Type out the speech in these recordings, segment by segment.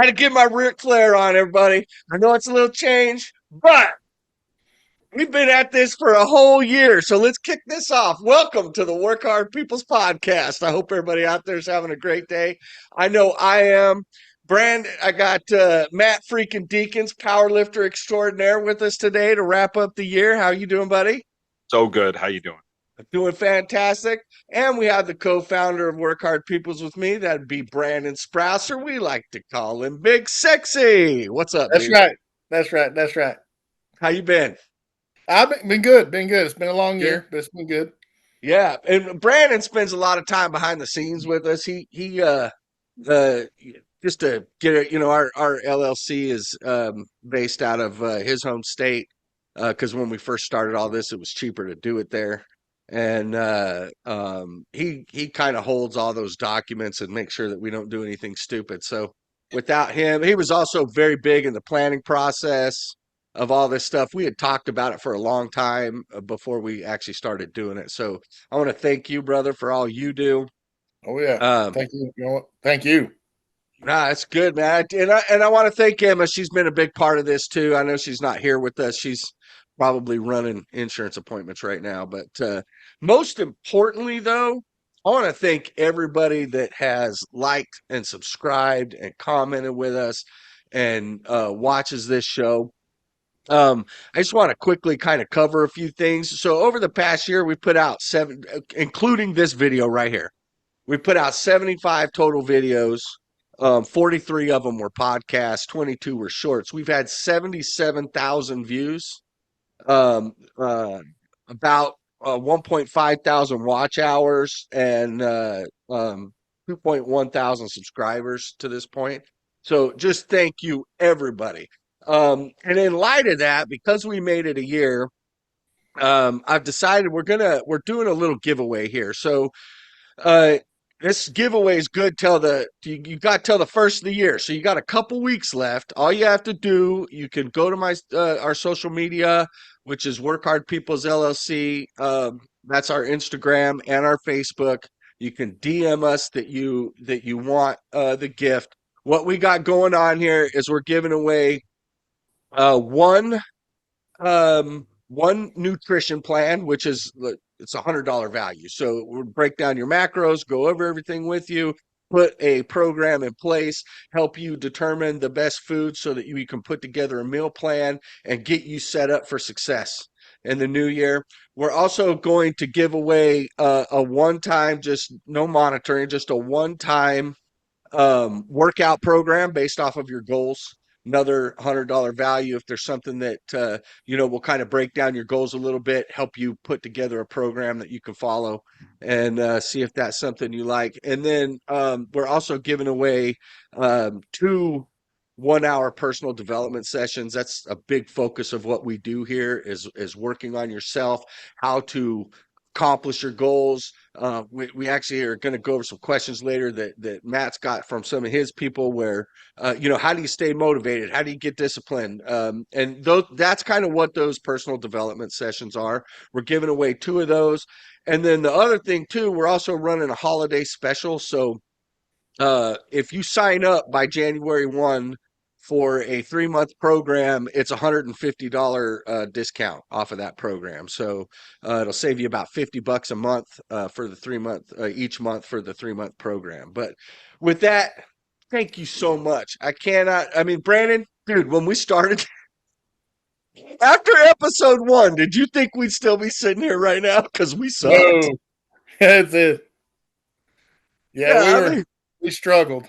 Had to get my Ric Flair on, everybody. I know it's a little change, but we've been at this for a whole year. So let's kick this off. Welcome to the Work Hard People's Podcast. I hope everybody out there is having a great day. I know I am. I got Matt freaking Deakins, powerlifter extraordinaire, with us today to wrap up the year. How you doing, buddy? So good. How you doing? Doing fantastic. And we have the co-founder of Work Hard Peoples with me. That'd be Brandon Sprouse, or we like to call him Big Sexy. What's up, That's dude? right. That's right. That's right. How you been? I've been good. Been good. It's been a long Good. year, but it's been good. Yeah, and Brandon spends a lot of time behind the scenes with us. Uh just to get it, our LLC is based out of his home state, because when we first started all this, it was cheaper to do it there. And he kind of holds all those documents and makes sure that we don't do anything stupid. So without him, he was also very big in the planning process of all this stuff. We had talked about it for a long time before we actually started doing it. So I want to thank you, brother, for all you do. Oh yeah. Um, Thank you. You know what? Thank you. Nah, that's good, man. And I want to thank Emma. She's been a big part of this too. I know she's not here with us. She's probably running insurance appointments right now. But most importantly, though, I want to thank everybody that has liked and subscribed and commented with us and watches this show. I just want to quickly kind of cover a few things. So over the past year, we put out including this video right here. We put out 75 total videos. 43 of them were podcasts, 22 were shorts. We've had 77,000 views, about 1.5 thousand watch hours, and 2.1 thousand subscribers to this point. So just thank you, everybody. And in light of that, because we made it a year, I've decided we're doing a little giveaway here. So uh, this giveaway is good till you got till the first of the year. So you got a couple weeks left. All you have to do, you can go to our social media, which is Work Hard People's LLC. That's our Instagram and our Facebook. You can DM us that you want the gift. What we got going on here is we're giving away one nutrition plan, which is it's $100 value. So we'll break down your macros, go over everything with you, put a program in place, help you determine the best food so that you can put together a meal plan and get you set up for success in the new year. We're also going to give away a one-time, just no monitoring, just a one-time workout program based off of your goals. Another $100 value if there's something that will kind of break down your goals a little bit, help you put together a program that you can follow, and see if that's something you like. And then we're also giving away 2 1-hour personal development sessions. That's a big focus of what we do here is working on yourself, how to accomplish your goals. We actually are going to go over some questions later that Matt's got from some of his people where, how do you stay motivated? How do you get disciplined? And that's kind of what those personal development sessions are. We're giving away 2 of those. And then the other thing too, we're also running a holiday special. So if you sign up by January 1 for a 3-month program, it's $150 discount off of that program. So it'll save you about $50 a month for the 3-month each month for the 3-month program. But with that, thank you so much. I mean, Brandon, dude, when we started after episode 1, did you think we'd still be sitting here right now? Because we sucked. No. That's it. Yeah, Yeah, I mean, we struggled.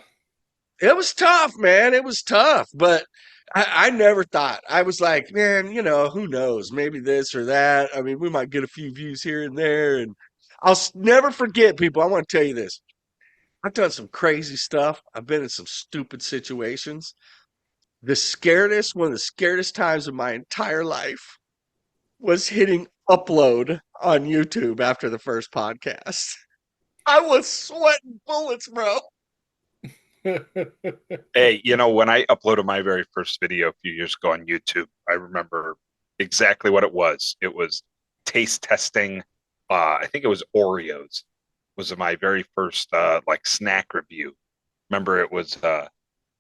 it was tough, man. It was tough, but I never thought. I was like, man, who knows? Maybe this or that. I mean, we might get a few views here and there. And never forget, people. I want to tell you this. I've done some crazy stuff. I've been in some stupid situations. One of the scariest times of my entire life was hitting upload on YouTube after the first podcast. I was sweating bullets, bro. Hey, when I uploaded my very first video a few years ago on YouTube, I remember exactly what it was. It was taste testing. I think it was Oreos was my very first like snack review. Remember, it was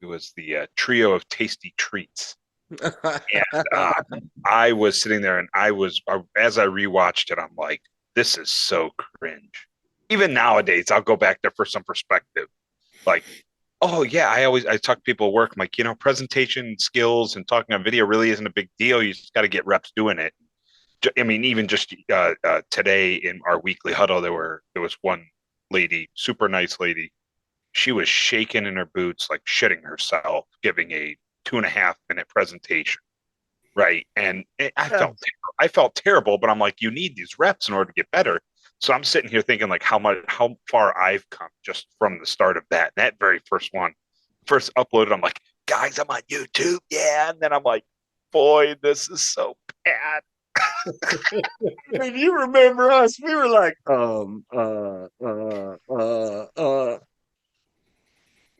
It was the trio of tasty treats. And I was sitting there, and as I rewatched it, I'm like, this is so cringe. Even nowadays, I'll go back there for some perspective. Like, oh yeah, I talk to people at work. I'm like, presentation skills and talking on video really isn't a big deal. You just got to get reps doing it. I mean, even just today in our weekly huddle, there was one lady, super nice lady. She was shaking in her boots, like shitting herself, giving a 2.5 minute presentation. Right. And I felt terrible, but I'm like, you need these reps in order to get better. So I'm sitting here thinking like how far I've come just from the start of that. That very first one, first uploaded, I'm like, guys, I'm on YouTube. Yeah. And then I'm like, boy, this is so bad. If you remember us, we were like,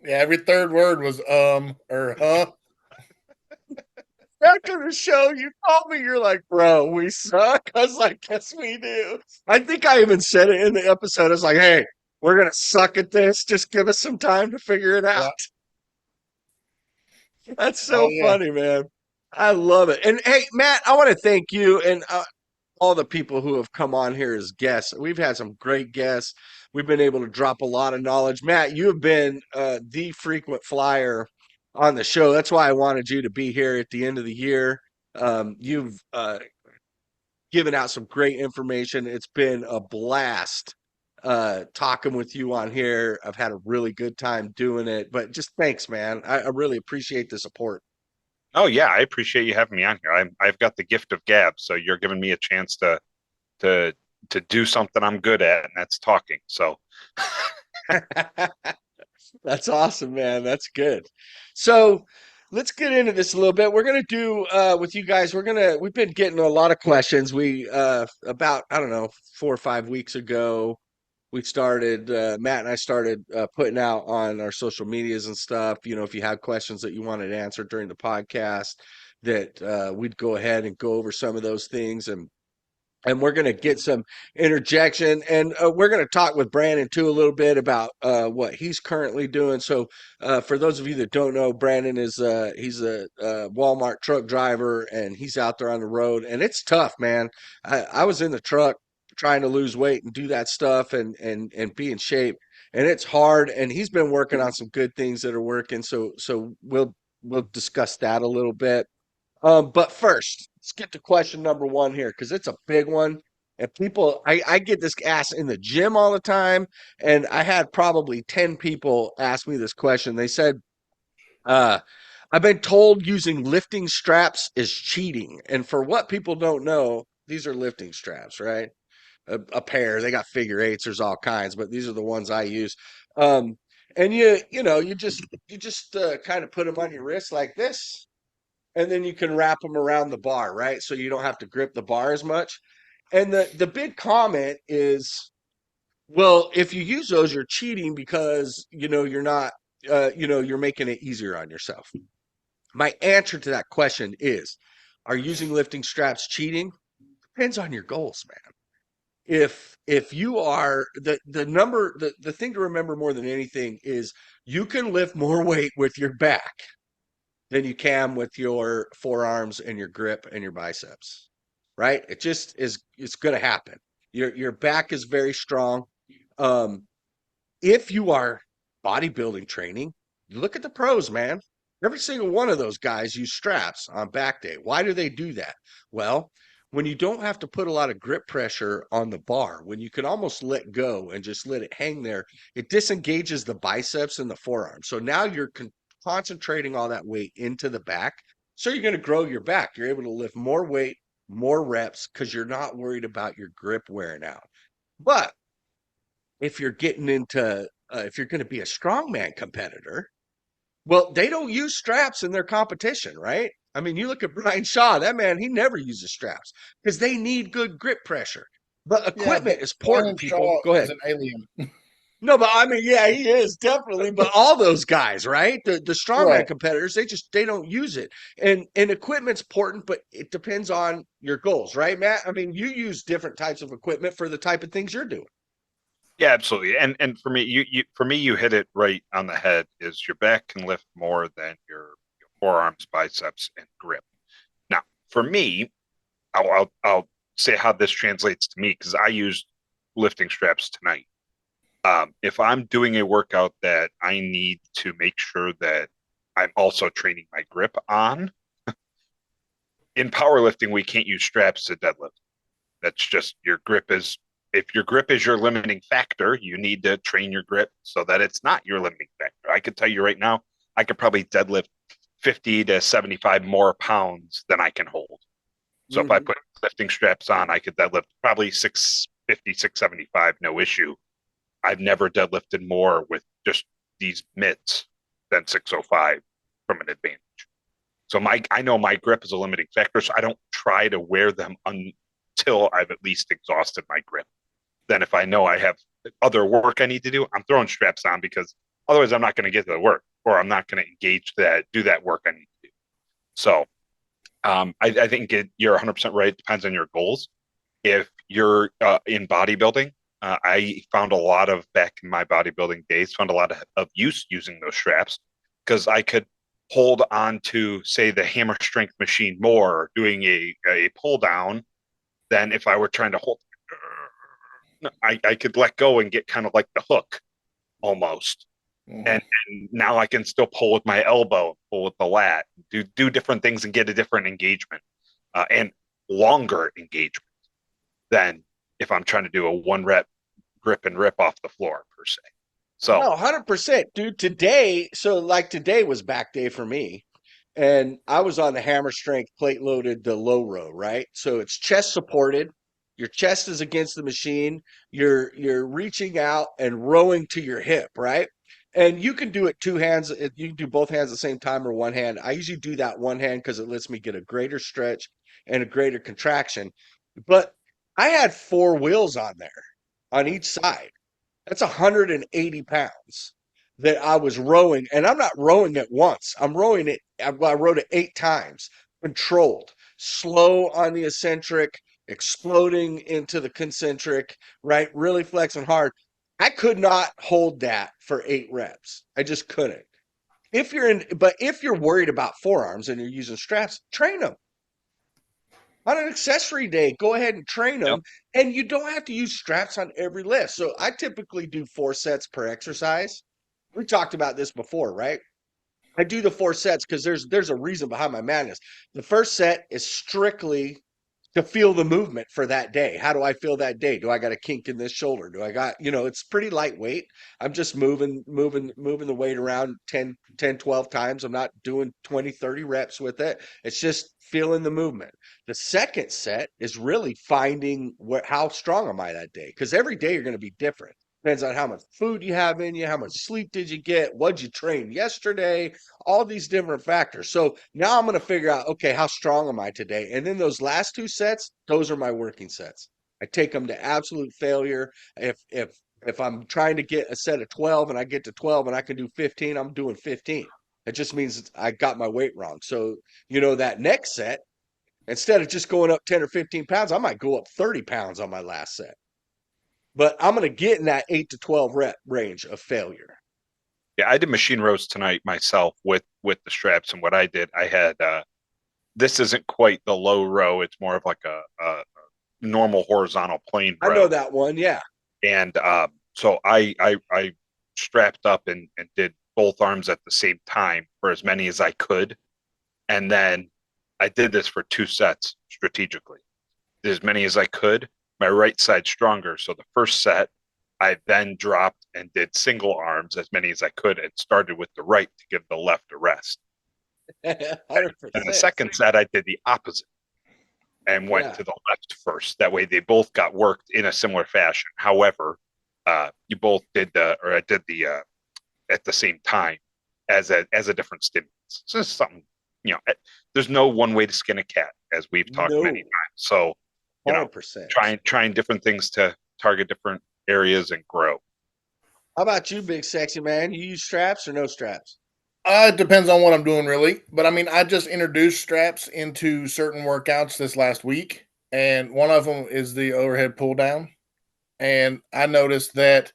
Yeah, every third word was or huh. after the show, you called me. You're like, bro, we suck. I was like, yes, we do. I think I even said it in the episode. I was like, hey, we're gonna suck at this. Just give us some time to figure it out. That's Oh so yeah. funny, man. I love it. And hey, Matt, I want to thank you and all the people who have come on here as guests. We've had some great guests. We've been able to drop a lot of knowledge. Matt, you have been the frequent flyer on the show. That's why I wanted you to be here at the end of the year. You've given out some great information. It's been a blast talking with you on here. I've had a really good time doing it, but just thanks, man. I really appreciate the support. Oh yeah, I appreciate you having me on here. I've got the gift of gab, so you're giving me a chance to to do something I'm good at, and that's talking. So That's awesome, man. That's good. So let's get into this a little bit. We're gonna do with you guys, we've been getting a lot of questions. We about, I don't know, 4 or 5 weeks ago, we started Matt and I started putting out on our social medias and stuff, if you had questions that you wanted answered during the podcast, that we'd go ahead and go over some of those things, and we're going to get some interjection, and we're going to talk with Brandon too a little bit about what he's currently doing. So for those of you that don't know, Brandon is he's a Walmart truck driver, and he's out there on the road, and it's tough, man. I was in the truck trying to lose weight and do that stuff, and be in shape, and it's hard, and he's been working on some good things that are working. So we'll discuss that a little bit. But first, let's get to question number one here, because it's a big one. And people, I get this asked in the gym all the time. And I had probably 10 people ask me this question. They said, uh, I've been told using lifting straps is cheating. And for what people don't know, these are lifting straps, right? A pair. They got figure eights. There's all kinds, but these are the ones I use. Um, and you just kind of put them on your wrist like this, and then you can wrap them around the bar, right? So you don't have to grip the bar as much. And the big comment is, well, if you use those, you're cheating because you're not, you're making it easier on yourself. My answer to that question is, are using lifting straps cheating? Depends on your goals, man. If you are the thing to remember more than anything is you can lift more weight with your back than you can with your forearms and your grip and your biceps, right? It just is, it's going to happen. Your back is very strong. Um, if you are bodybuilding training, you look at the pros, man. Every single one of those guys use straps on back day. Why do they do that? Well, when you don't have to put a lot of grip pressure on the bar, when you can almost let go and just let it hang there, it disengages the biceps and the forearm. So now you're concentrating all that weight into the back. So you're going to grow your back. You're able to lift more weight, more reps, because you're not worried about your grip wearing out. But if you're getting into, if you're going to be a strongman competitor, well, they don't use straps in their competition, right? I mean, you look at Brian Shaw, that man, he never uses straps because they need good grip pressure. But Yeah, equipment but is Brian important, people. Shaw Go is ahead. an alien. No, but I mean, yeah, he is definitely. But all those guys, right? The strongman Right. competitors, they don't use it. And equipment's important, but it depends on your goals, right, Matt? I mean, you use different types of equipment for the type of things you're doing. Yeah, absolutely. And for me, you hit it right on the head. Is your back can lift more than your forearms, biceps, and grip. Now, for me, I'll say how this translates to me because I used lifting straps tonight. If I'm doing a workout that I need to make sure that I'm also training my grip on, in powerlifting, we can't use straps to deadlift. That's just your grip is, if your grip is your limiting factor, you need to train your grip so that it's not your limiting factor. I could tell you right now, I could probably deadlift 50 to 75 more pounds than I can hold. So if I Mhm. put lifting straps on, I could deadlift probably 650, 675, no issue. I've never deadlifted more with just these mitts than 605 from an advantage. So I know my grip is a limiting factor, so I don't try to wear them until I've at least exhausted my grip. Then if I know I have other work I need to do, I'm throwing straps on because otherwise I'm not going to get to the work or I'm not going to do that work I need to do. So I think you're 100% right. It depends on your goals. If you're in bodybuilding, I found a lot of back in my bodybuilding days, found a lot of use using those straps because I could hold on to, say, the hammer strength machine more doing a pull down than if I were trying to hold. I could let go and get kind of like the hook almost. Mhm. And now I can still pull with my elbow, pull with the lat, do different things and get a different engagement and longer engagement than if I'm trying to do a one rep grip and rip off the floor per se. So No, 100%, dude. Today was back day for me. And I was on the hammer strength plate loaded, the low row, right? So it's chest supported. Your chest is against the machine. You're reaching out and rowing to your hip, right? And you can do it two hands. You can do both hands at the same time or one hand. I usually do that one hand because it lets me get a greater stretch and a greater contraction. But I had four wheels on there on each side. That's 180 pounds that I was rowing, and I'm not rowing it once. I'm rowing it. I rowed it 8 times, controlled, slow on the eccentric, exploding into the concentric, right? Really flexing hard. I could not hold that for 8 reps. I just couldn't. But if you're worried about forearms and you're using straps, train them on an accessory day. Go ahead and train yep. them, and you don't have to use straps on every lift. So I typically do 4 sets per exercise. We talked about this before, right? I do the 4 sets because there's a reason behind my madness. The first set is strictly to feel the movement for that day. How do I feel that day? Do I got a kink in this shoulder? Do I got, it's pretty lightweight. I'm just moving the weight around 12 times. I'm not doing 20, 30 reps with it. It's just feeling the movement. The second set is really finding how strong am I that day? Because every day you're going to be different. Depends on how much food you have in you, how much sleep did you get, what'd you train yesterday, all these different factors. So now I'm going to figure out, okay, how strong am I today? And then those last 2 sets, those are my working sets. I take them to absolute failure. If I'm trying to get a set of 12 and I get to 12 and I can do 15, I'm doing 15. It just means I got my weight wrong. So, that next set, instead of just going up 10 or 15 pounds, I might go up 30 pounds on my last set. But I'm going to get in that 8 to 12 rep range of failure. Yeah, I did machine rows tonight myself with the straps, and what I did, I had this isn't quite the low row; it's more of like a normal horizontal plane I know row, that one. Yeah. and so I strapped up and did both arms at the same time for as many as I could, and then I did this for 2 sets strategically, did as many as I could. My right side stronger, so the first set I then dropped and did single arms as many as I could and started with the right to give the left a rest. And the 100%. second set, I did the opposite and went Yeah. to the left first. That way, they both got worked in a similar fashion. However, you both did or I did the at the same time as a different stimulus. So it's something, there's no one way to skin a cat, as we've talked many No. times. So, 100%. trying different things to target different areas and grow. How about you, big sexy man? You use straps or no straps? It depends on what I'm doing, really. But I mean, I just introduced straps into certain workouts this last week, and one of them is the overhead pull down. And I noticed that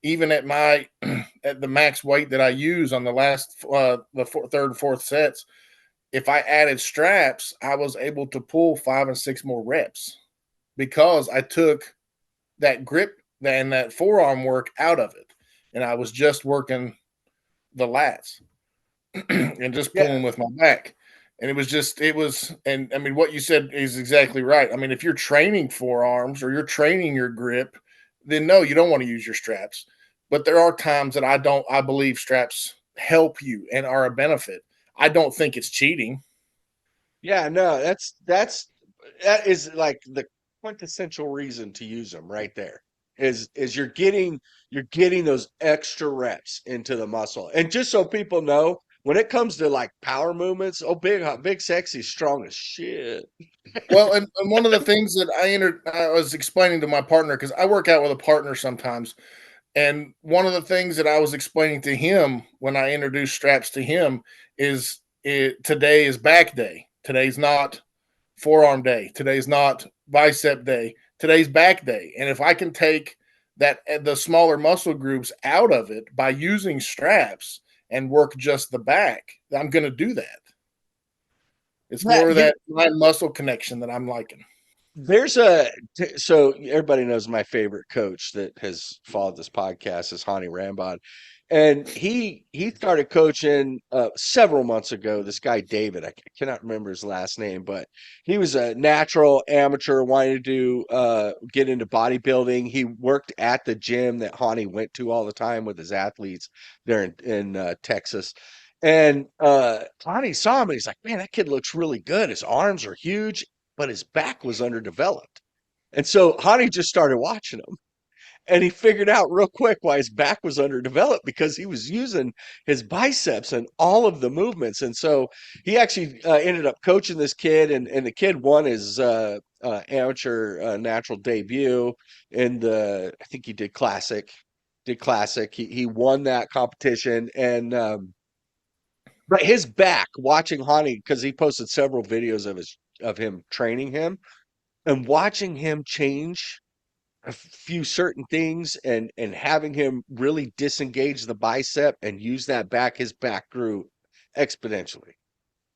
even at my at the max weight that I use on the last third and fourth sets, if I added straps, I was able to pull 5 and 6 more reps because I took that grip and that forearm work out of it, and I was just working the lats and just Yeah. pulling with my back. And and I mean, what you said is exactly right. I mean, if you're training forearms or you're training your grip, then no, you don't want to use your straps. But there are times that I believe straps help you and are a benefit. I don't think it's cheating. Yeah, no, that is like the quintessential reason to use them right there. Is you're getting those extra reps into the muscle. And just so people know, when it comes to like power movements, oh big sexy's strong as shit. Well, and one of the things that I was explaining to my partner, because I work out with a partner sometimes, and one of the things that I was explaining to him when I introduced straps to him is today is back day. Today's not forearm day. Today's not bicep day. Today's back day. And if I can take the smaller muscle groups out of it by using straps and work just the back, I'm going to do that. It's Yeah, more of that mind muscle connection that I'm liking. there's so everybody knows my favorite coach that has followed this podcast is Hani Rambod, and he started coaching several months ago. This guy David, I cannot remember his last name, but he was a natural amateur wanting to do get into bodybuilding. He worked at the gym that Hani went to all the time with his athletes there in Texas. And Hani saw him and he's like, man, that kid looks really good. His arms are huge, but his back was underdeveloped. And so Hani just started watching him. And he figured out real quick why his back was underdeveloped because he was using his biceps and all of the movements. And so he actually ended up coaching this kid, and the kid won his amateur natural debut in I think he did classic. Did classic. He won that competition, and but his back, watching Hani, because he posted several videos of him training him and watching him change a few certain things and having him really disengage the bicep and use that back, his back grew exponentially,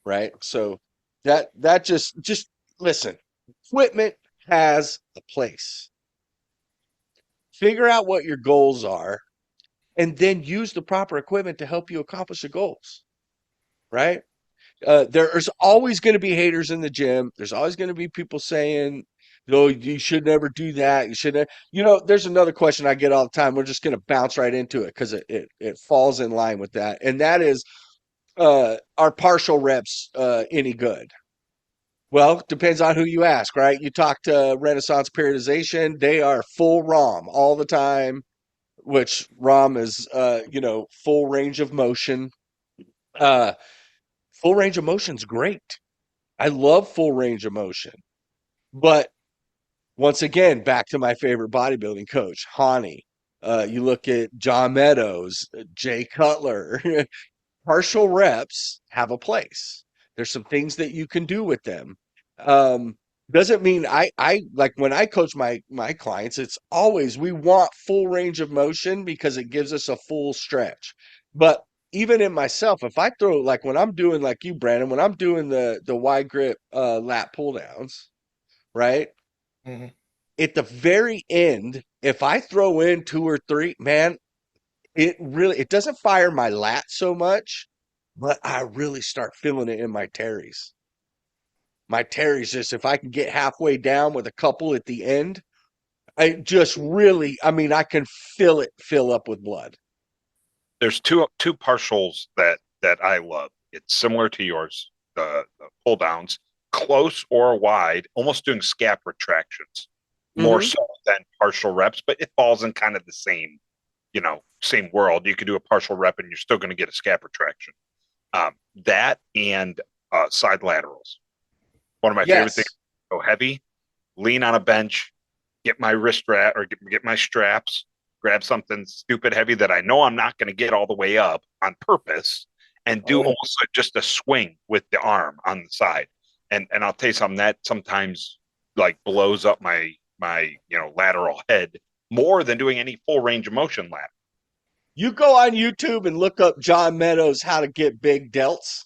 right? So that just listen, equipment has a place. Figure out what your goals are and then use the proper equipment to help you accomplish the goals, right? There's always going to be haters in the gym. There's always going to be people saying, "No, you should never do that. You should." There's another question I get all the time. We're just going to bounce right into it because it falls in line with that, and that is, are partial reps any good? Well, depends on who you ask, right? You talk to Renaissance periodization; they are full ROM all the time, which ROM is, full range of motion. Uh, Full range of motion's great. I love full range of motion. But once again, back to my favorite bodybuilding coach, Hani. You look at John Meadows, Jay Cutler. Partial reps have a place. There's some things that you can do with them. Um, doesn't mean I like when I coach my clients, it's always we want full range of motion because it gives us a full stretch. But even in myself, if I throw like when I'm doing like you, Brandon, when I'm doing the wide grip lat pull downs, right? Mm-hmm. At the very end, if I throw in two or three, man, it doesn't fire my lat so much, but I really start feeling it in my teres. My teres just if I can get halfway down with a couple at the end, I just really, I mean, I can feel it fill up with blood. There's two partials that I love. It's similar to yours, the pull downs, close or wide, almost doing scap retractions, more Hmm. so than partial reps, but it falls in kind of the same world. You could do a partial rep and you're still going to get a scap retraction. That and side laterals. One of my favorite things. Yes. Go heavy, lean on a bench, get my wrist strap or get my straps, grab something stupid heavy that I know I'm not going to get all the way up on purpose, and do Oh, yeah. almost like just a swing with the arm on the side. And I'll tell you something that sometimes like blows up my lateral head more than doing any full range of motion lap. You go on YouTube and look up John Meadows how to get big delts,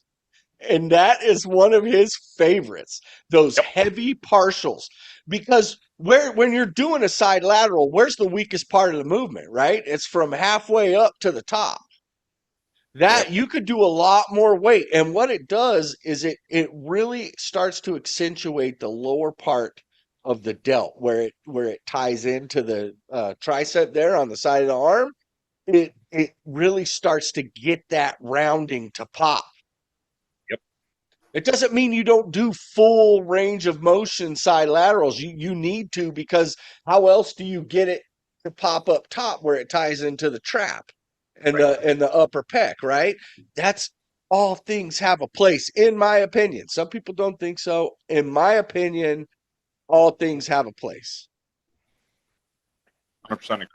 and that is one of his favorites. Those Yep. heavy partials, because when you're doing a side lateral, where's the weakest part of the movement, right? It's from halfway up to the top. That you could do a lot more weight, and what it does is it really starts to accentuate the lower part of the delt where it ties into the tricep there on the side of the arm. It really starts to get that rounding to pop. Yep. It doesn't mean you don't do full range of motion side laterals. You need to, because how else do you get it to pop up top where it ties into the trap and the upper pec, right? That's all things have a place, in my opinion. Some people don't think so. In my opinion, all things have a place. 100% agree.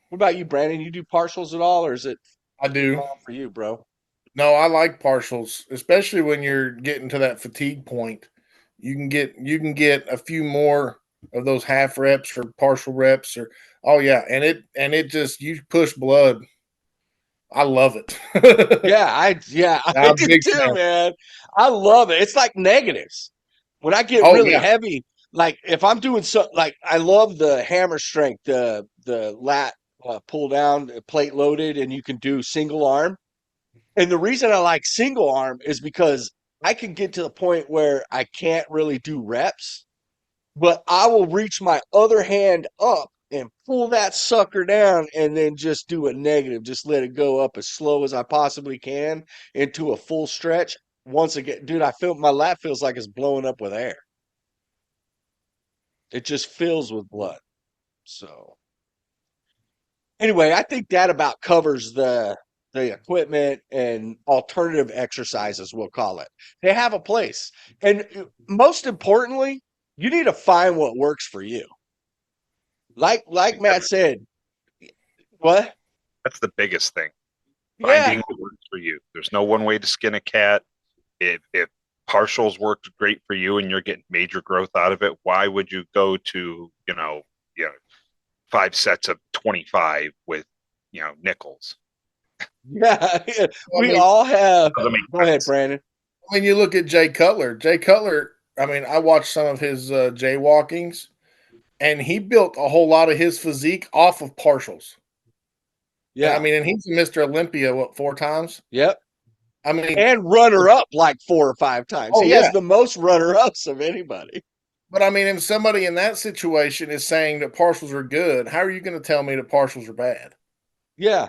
What about you, Brandon? You do partials at all, or is it I do. all for you, bro? No, I like partials, especially when you're getting to that fatigue point. You can get a few more of those half reps or partial reps or oh yeah, and it just you push blood. I love it. I I'm a do big too, fan. man. I love it. It's like negatives. When I get Oh really yeah. heavy, like if I'm doing like I love the hammer strength, the lat pull down, plate loaded, and you can do single arm. And the reason I like single arm is because I can get to the point where I can't really do reps, but I will reach my other hand up and pull that sucker down and then just do a negative. Just let it go up as slow as I possibly can into a full stretch. Once again, dude, I feel my lat feels like it's blowing up with air. It just fills with blood. So anyway, I think that about covers the equipment and alternative exercises, we'll call it. They have a place. And most importantly, you need to find what works for you. Like Matt said, what? That's the biggest thing. Finding Yeah. what works for you. There's no one way to skin a cat. If partials worked great for you and you're getting major growth out of it, why would you go to, 5 sets of 25 with, nickels? Yeah. I We mean, all have. Doesn't make Go ahead, sense. Brandon. when you look at Jay Cutler, I mean, I watched some of his jaywalkings, and he built a whole lot of his physique off of partials. And I Yeah. mean, and he's a Mr. Olympia, what, 4 times? Yep. I mean, And runner up like 4 or 5 times. oh He has yeah. the most runner ups of anybody. But I mean, if somebody in that situation is saying that partials are good, how are you going to tell me that partials are bad? Yeah.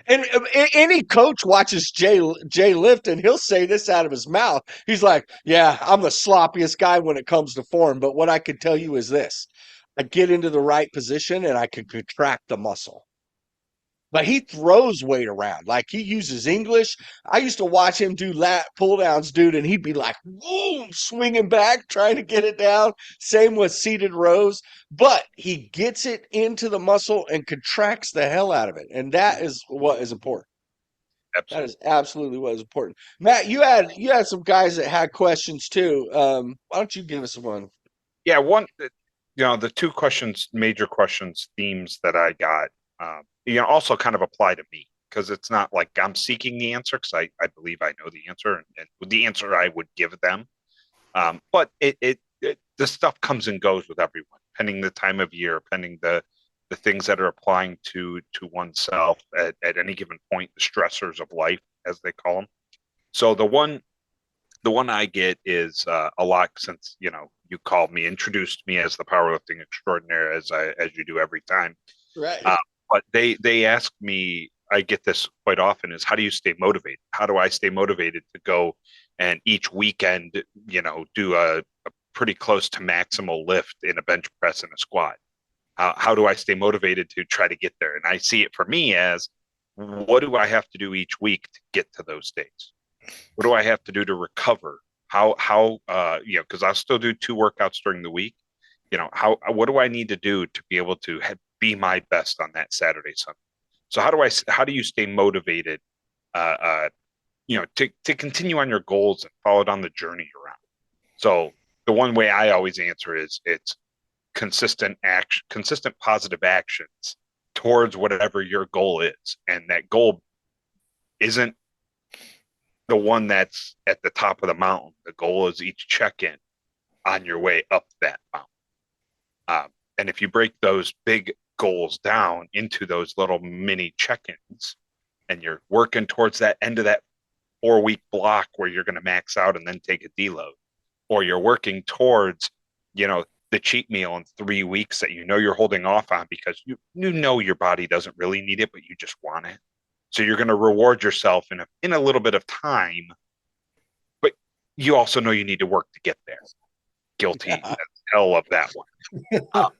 And any coach watches Jay lift, and he'll say this out of his mouth. He's like, "Yeah, I'm the sloppiest guy when it comes to form, but what I can tell you is this: I get into the right position, and I can contract the muscle." But he throws weight around. Like he uses English. I used to watch him do lat pull downs, dude, and he'd be like, boom, swinging back, trying to get it down. Same with seated rows. But he gets it into the muscle and contracts the hell out of it. And that is what is important. That Absolutely. is absolutely what is important. Matt, you had some guys that had questions too. Why don't you give us one? Yeah, the two questions, major questions, themes that I got, also kind of apply to me because it's not like I'm seeking the answer because I believe I know the answer and the answer I would give them. But the stuff comes and goes with everyone, pending the time of year, pending the things that are applying to oneself at any given point, the stressors of life, as they call them. So the one I get is a lot since you called me, introduced me as the powerlifting extraordinaire as you do every time. Right. But they ask me, I get this quite often, is how do you stay motivated? How do I stay motivated to go and each weekend, do a pretty close to maximal lift in a bench press and a squat? How do I stay motivated to try to get there? And I see it for me as, what do I have to do each week to get to those days? What do I have to do to recover? Because I'll still do 2 workouts during the week. What do I need to do to be able to be my best on that Saturday, Sunday? So how do you stay motivated, to continue on your goals and follow down the journey around? So the one way I always answer is it's consistent action, consistent positive actions towards whatever your goal is. And that goal isn't the one that's at the top of the mountain. The goal is each check-in on your way up that mountain. And if you break those big goals down into those little mini check-ins, and you're working towards that end of that 4-week block where you're going to max out and then take a deload, or you're working towards, the cheat meal in 3 weeks that you're holding off on because you know your body doesn't really need it, but you just want it. So you're going to reward yourself in a little bit of time, but you also know you need to work to get there. Guilty as hell of that one.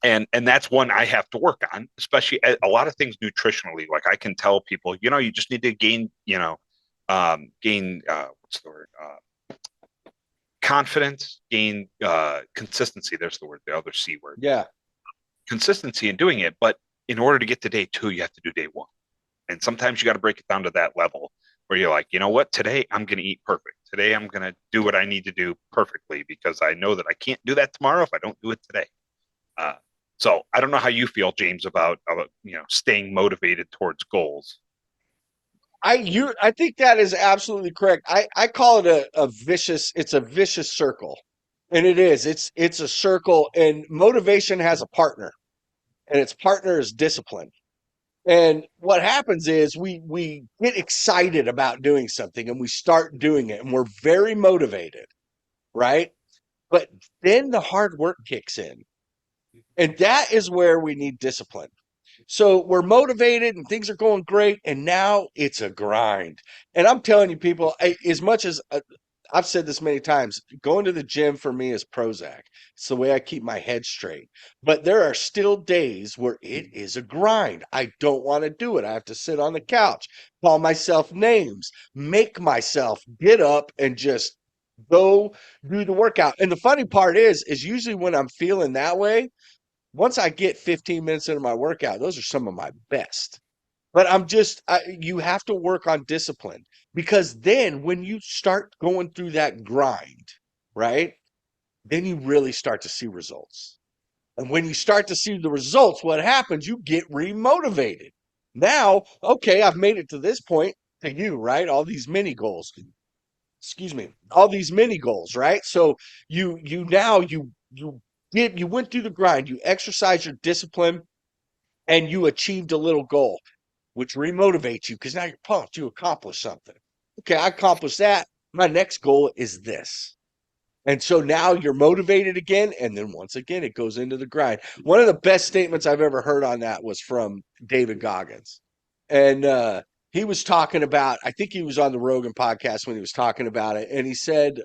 And that's one I have to work on, especially a lot of things nutritionally. Like I can tell people, you just need to gain, what's the word? Confidence, gain consistency. There's the word, the other C word. Yeah. Consistency in doing it. But in order to get to day 2, you have to do day 1. And sometimes you got to break it down to that level where you're like, you know what? Today I'm going to eat perfect. Today I'm going to do what I need to do perfectly because I know that I can't do that tomorrow if I don't do it today. So I don't know how you feel, James, about staying motivated towards goals. I think that is absolutely correct. I call it a vicious circle. And it is. It's a circle, and motivation has a partner, and its partner is discipline. And what happens is we get excited about doing something and we start doing it and we're very motivated, right? But then the hard work kicks in. And that is where we need discipline. So we're motivated and things are going great. And now it's a grind. And I'm telling you, people, as much as I've said this many times, going to the gym for me is Prozac. It's the way I keep my head straight. But there are still days where it is a grind. I don't want to do it. I have to sit on the couch, call myself names, make myself get up and just go do the workout. And the funny part is usually when I'm feeling that way, once I get 15 minutes into my workout, those are some of my best. But you have to work on discipline because then when you start going through that grind, right, then you really start to see results. And when you start to see the results, what happens? You get remotivated. Now, okay, I've made it to this point to you, right? All these mini goals. Excuse me. All these mini goals, right? So you went through the grind, you exercise your discipline, and you achieved a little goal, which remotivates you because now you're pumped. You accomplished something. Okay, I accomplished that. My next goal is this. And so now you're motivated again. And then once again, it goes into the grind. One of the best statements I've ever heard on that was from David Goggins. And he was talking about, I think he was on the Rogan podcast when he was talking about it. And he said,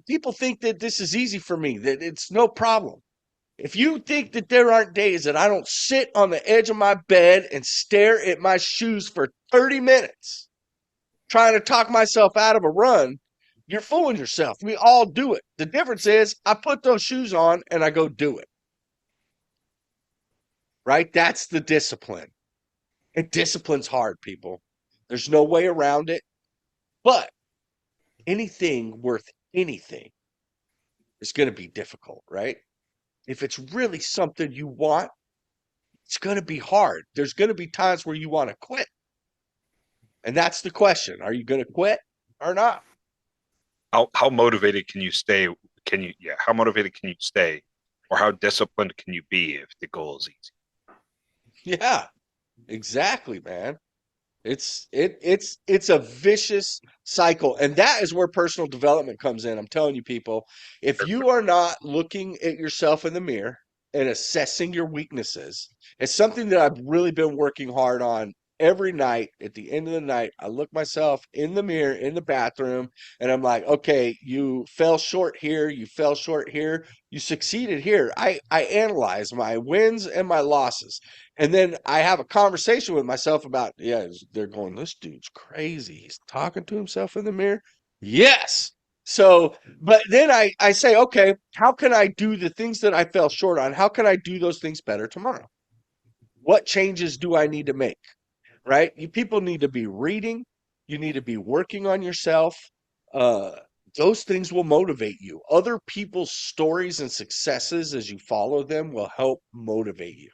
people think that this is easy for me, that it's no problem. If you think that there aren't days that I don't sit on the edge of my bed and stare at my shoes for 30 minutes trying to talk myself out of a run, you're fooling yourself. We all do it. The difference is I put those shoes on and I go do it. Right? That's the discipline. And discipline's hard, people. There's no way around it. But anything worth anything is going to be difficult, right? If it's really something you want, it's going to be hard. There's going to be times where you want to quit. And that's the question. Are you going to quit or not? How motivated can you stay? How motivated can you stay? Or how disciplined can you be if the goal is easy? Yeah, exactly, man. It's a vicious cycle. And that is where personal development comes in. I'm telling you, people, if you are not looking at yourself in the mirror and assessing your weaknesses, it's something that I've really been working hard on every night. At the end of the night, I look myself in the mirror in the bathroom and I'm like, okay, you fell short here, you fell short here, you succeeded here. I analyze my wins and my losses. And then I have a conversation with myself about, they're going, this dude's crazy. He's talking to himself in the mirror. Yes. So, but then I say, okay, how can I do the things that I fell short on? How can I do those things better tomorrow? What changes do I need to make? Right? You people need to be reading. You need to be working on yourself. Uh, those things will motivate you. Other people's stories and successes as you follow them will help motivate you,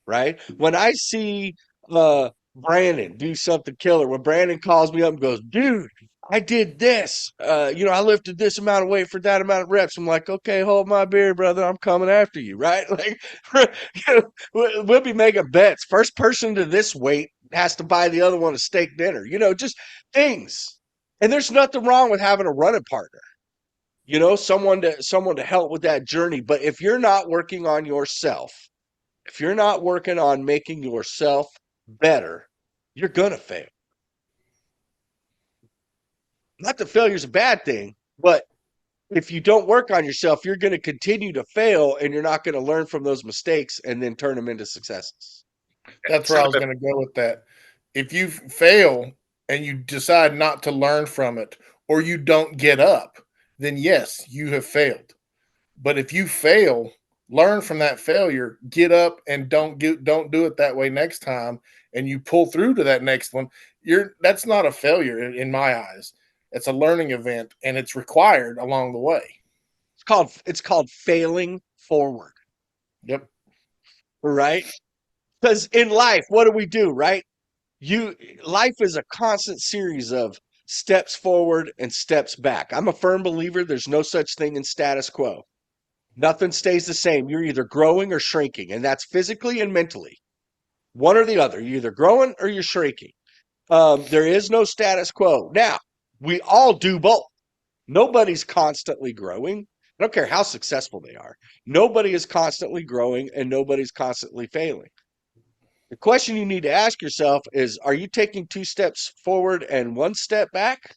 right? When I see Brandon do something killer, when Brandon calls me up and goes, dude, I did this. I lifted this amount of weight for that amount of reps. I'm like, okay, hold my beer, brother. I'm coming after you, right? Like, we'll be making bets. First person to this weight has to buy the other one a steak dinner. Just things. And there's nothing wrong with having a running partner. Someone to help with that journey. But if you're not working on yourself, if you're not working on making yourself better, you're gonna fail. Not that failure's a bad thing, but if you don't work on yourself, you're going to continue to fail and you're not going to learn from those mistakes and then turn them into successes. That's where I was going to go with that. If you fail and you decide not to learn from it or you don't get up, then yes, you have failed. But if you fail, learn from that failure, get up and don't do it that way next time, and you pull through to that next one, that's not a failure in my eyes. It's a learning event, and it's required along the way. It's called failing forward. Yep. Right? Because in life, what do we do, right? Life is a constant series of steps forward and steps back. I'm a firm believer there's no such thing in status quo. Nothing stays the same. You're either growing or shrinking, and that's physically and mentally. One or the other. You're either growing or you're shrinking. There is no status quo. Now, we all do both. Nobody's constantly growing. I don't care how successful they are. Nobody is constantly growing and nobody's constantly failing. The question you need to ask yourself is, are you taking 2 steps forward and 1 step back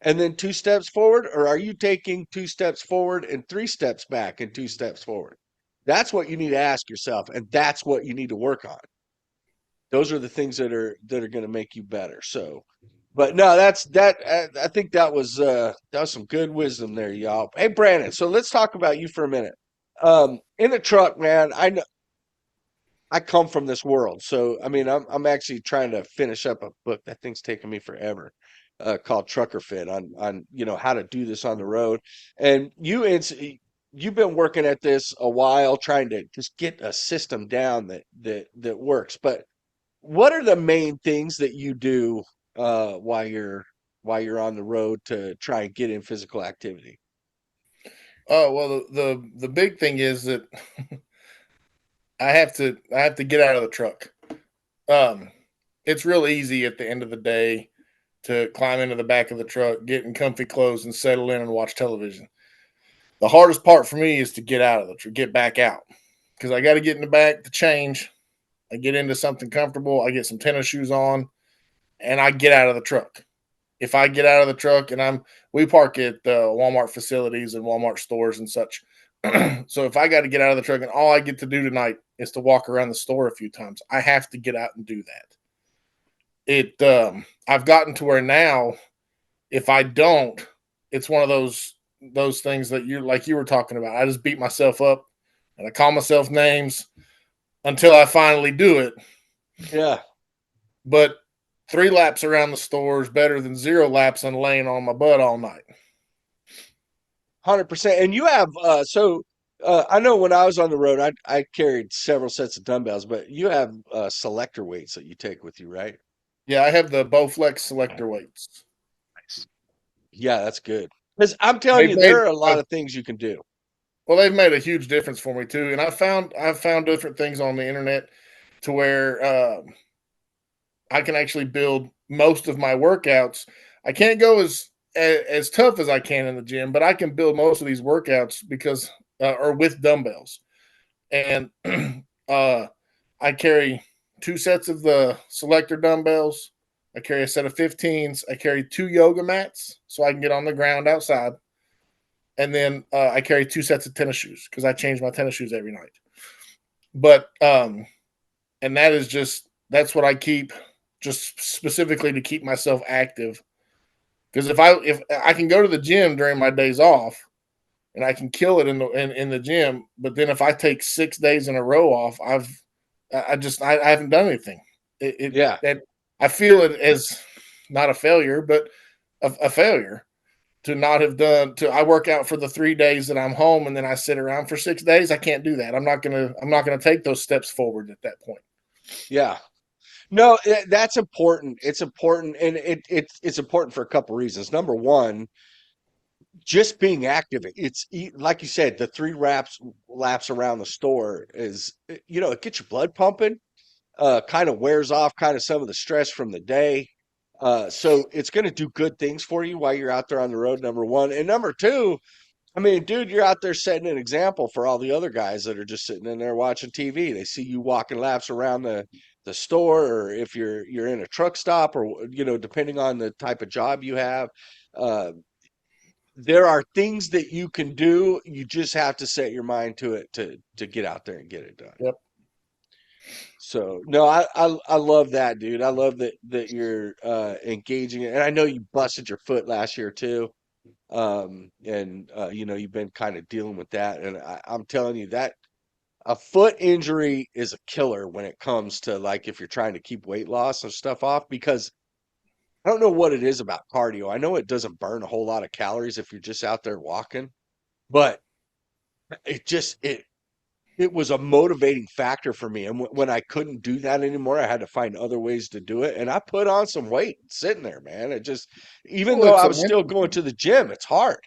and then 2 steps forward? Or are you taking 2 steps forward and 3 steps back and 2 steps forward? That's what you need to ask yourself. And that's what you need to work on. Those are the things that are going to make you better. So, but no, I think that was some good wisdom there, y'all. Hey, Brandon. So let's talk about you for a minute. In the truck, man. I know I come from this world, so I mean, I'm actually trying to finish up a book that thing's taken me forever, called Trucker Fit on how to do this on the road. And you've been working at this a while, trying to just get a system down that works. But what are the main things that you do while you're on the road to try and get in physical activity? Oh well, the big thing is that I have to get out of the truck. It's real easy at the end of the day to climb into the back of the truck, get in comfy clothes, and settle in and watch television. The hardest part for me is to get out of the truck, get back out, because I got to get in the back to change. I get into something comfortable. I get some tennis shoes on, and I get out of the truck. If I get out of the truck and we park at Walmart facilities and Walmart stores and such. So if I got to get out of the truck and all I get to do tonight is to walk around the store a few times, I have to get out and do that. I've gotten to where now, if I don't, it's one of those things that you were talking about. I just beat myself up and I call myself names until I finally do it. Yeah. But 3 laps around the store is better than 0 laps and laying on my butt all night. 100%. And you have I know when I was on the road, I carried several sets of dumbbells, but you have selector weights that you take with you, right? Yeah, I have the Bowflex selector weights. Nice. Yeah, that's good. Because I'm telling you, there are a lot of things you can do. Well, they've made a huge difference for me too, and I've found different things on the internet to where I can actually build most of my workouts. I can't go as tough as I can in the gym, but I can build most of these workouts because or with dumbbells. And I carry 2 sets of the selector dumbbells. I carry a set of 15s. I carry 2 yoga mats so I can get on the ground outside. And then I carry 2 sets of tennis shoes because I change my tennis shoes every night. But and that's what I keep just specifically to keep myself active. Because if I can go to the gym during my days off and I can kill it in the gym, but then if I take 6 days in a row off, I haven't done anything. I feel it as not a failure, but a failure not have done to I work out for the 3 days that I'm home and then I sit around for 6 days. I can't do that. I'm not gonna take those steps forward at that point. Yeah. No, that's important. It's important, and it's important for a couple reasons. Number one, just being active. Like you said, the three laps around the store is, it gets your blood pumping, kind of wears off kind of some of the stress from the day. So it's going to do good things for you while you're out there on the road, number one. And number two, I mean, dude, you're out there setting an example for all the other guys that are just sitting in there watching TV. They see you walking laps around the store, or if you're in a truck stop, or depending on the type of job you have. Uh, there are things that you can do. You just have to set your mind to it to get out there and get it done. Yep. So no, I love that, dude. I love that you're engaging, and I know you busted your foot last year too. And you've been kind of dealing with that, and I'm telling you that a foot injury is a killer when it comes to, like, if you're trying to keep weight loss and stuff off, because I don't know what it is about cardio. I know it doesn't burn a whole lot of calories if you're just out there walking, but it was a motivating factor for me. And when I couldn't do that anymore, I had to find other ways to do it. And I put on some weight sitting there, man. Even though It's I a was still going to the gym, it's hard.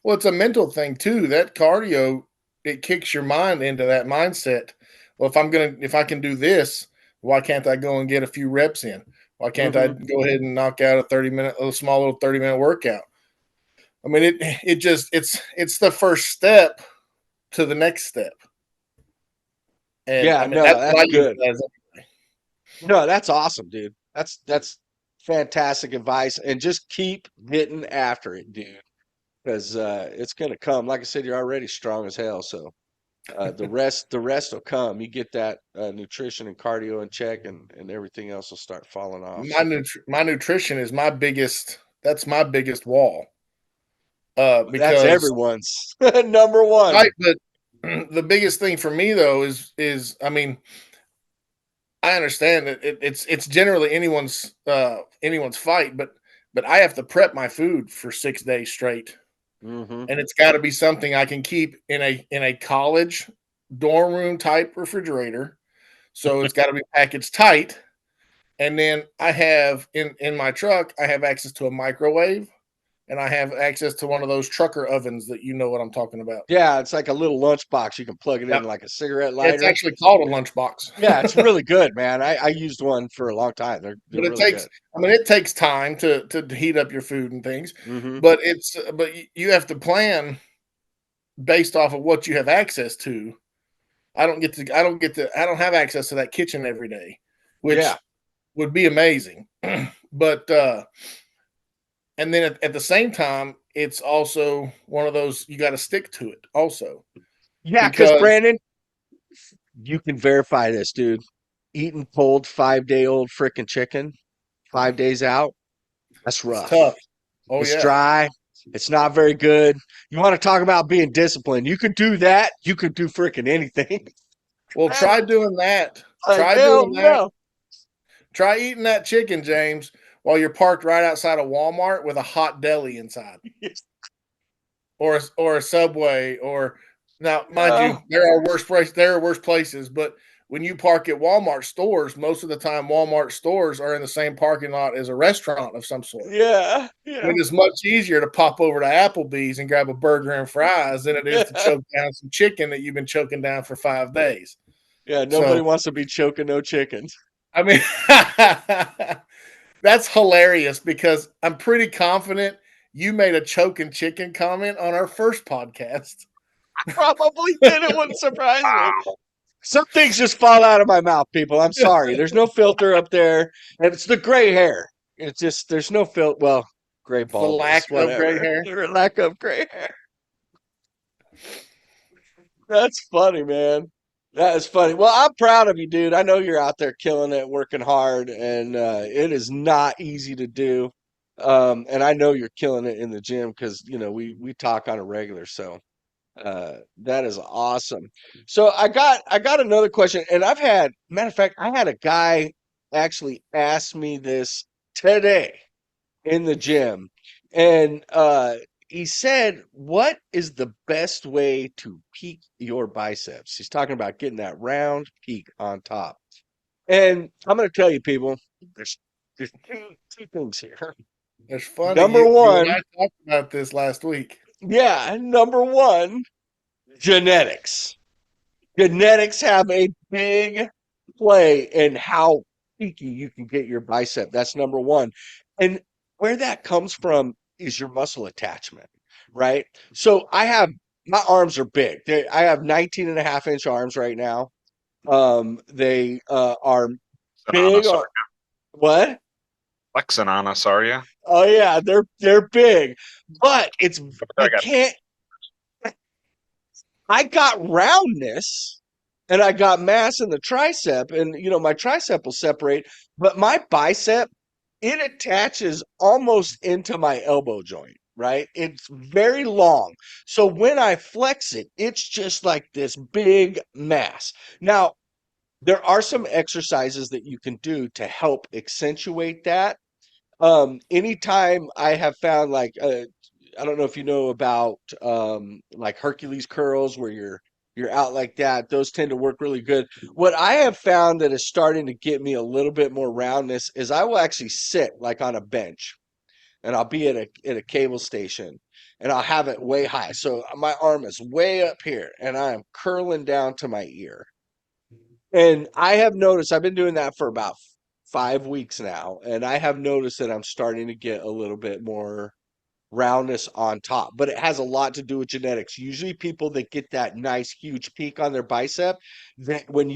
Well, it's a mental thing too. That cardio, it kicks your mind into that mindset. Well, if I can do this, why can't I go and get a few reps in? Why can't I Hmm. go ahead and knock out a small little 30-minute workout? I mean, it's the first step to the next step. And Yeah, I mean, no, that's what that's I use good. as No, that's awesome, dude. That's fantastic advice. And just keep getting after it, dude. Because it's gonna come. Like I said, you're already strong as hell. So the rest will come. You get that nutrition and cardio in check, and everything else will start falling off. So my nutrition is that's my biggest wall. that's Because everyone's number one. right, but the biggest thing for me though is I mean, I understand that it's generally anyone's fight, but I have to prep my food for 6 days straight, Hmm. and it's got to be something I can keep in a college dorm room type refrigerator. So it's got to be packaged tight, and then I have in my truck I have access to a microwave, and I have access to one of those trucker ovens that you know what I'm talking about. Yeah, it's like a little lunchbox. You can plug it Yep. in like a cigarette It's lighter. actually called a lunchbox. Yeah, it's really good, man. I used one for a long time. They're But really good. it takes time to heat up your food and things, Hmm. but you have to plan based off of what you have access to. I don't have access to that kitchen every day, Yeah. which would be amazing. But and then at the same time, it's also one of those you got to stick to it also Yeah, because because Brandon, you can verify this, dude. Eating cold 5-day old freaking chicken, 5 days out, that's it's rough. tough. Oh It's yeah. dry. It's not very good. You want to talk about being disciplined? You can do that. You can do freaking anything. Well, try doing that. Like, Try hell doing that. no. Try eating that chicken, James, while you're parked right outside of Walmart with a hot deli inside, or a Subway, or now, mind you, No. there are worse places, but when you park at Walmart stores, most of the time Walmart stores are in the same parking lot as a restaurant of some sort. Yeah. And Yeah. it is much easier to pop over to Applebee's and grab a burger and fries than it is to choke down some chicken that you've been choking down for 5 days. Yeah. Nobody So, wants to be choking no chickens. I mean, that's hilarious because I'm pretty confident you made a choking chicken comment on our first podcast. Probably did. It wouldn't surprise me. Wow. Some things just fall out of my mouth, people. I'm sorry. There's no filter up there. And it's the gray hair. It's just, there's no filter. Well, gray The baldness, lack of gray whatever. hair. Or lack of gray hair. That's funny, man. That is funny. Well, I'm proud of you, dude. I know you're out there killing it, working hard, and it is not easy to do. And I know you're killing it in the gym because, we talk on a regular. So that is awesome. So I got another question, and matter of fact, I had a guy actually ask me this today in the gym, And he said, "What is the best way to peak your biceps?" He's talking about getting that round peak on top. And I'm going to tell you, people, there's there's two things here. It's funny. Number You and one, I talked about this last week. yeah, number one, genetics. Genetics have a big play in how peaky you can get your bicep. That's number one. And where that comes from is your muscle attachment, right? So my arms are big. I have 19 and a half inch arms right now. They are big. Bananas, sorry. What? Lexananas, are you? Oh yeah, they're big. But I I got can't I got roundness and I got mass in the tricep, and my tricep will separate, but my bicep, it attaches almost into my elbow joint, right? It's very long. So when I flex it, it's just like this big mass. Now, there are some exercises that you can do to help accentuate that. Anytime I have found I don't know if you know about like Hercules curls where you're out like that, those tend to work really good. What I have found that is starting to get me a little bit more roundness is I will actually sit like on a bench and I'll be at a cable station and I'll have it way high. So my arm is way up here and I am curling down to my ear. And I have noticed I've been doing that for about 5 weeks now, and I have noticed that I'm starting to get a little bit more roundness on top. But it has a lot to do with genetics. Usually, people that get that nice, huge peak on their bicep, that when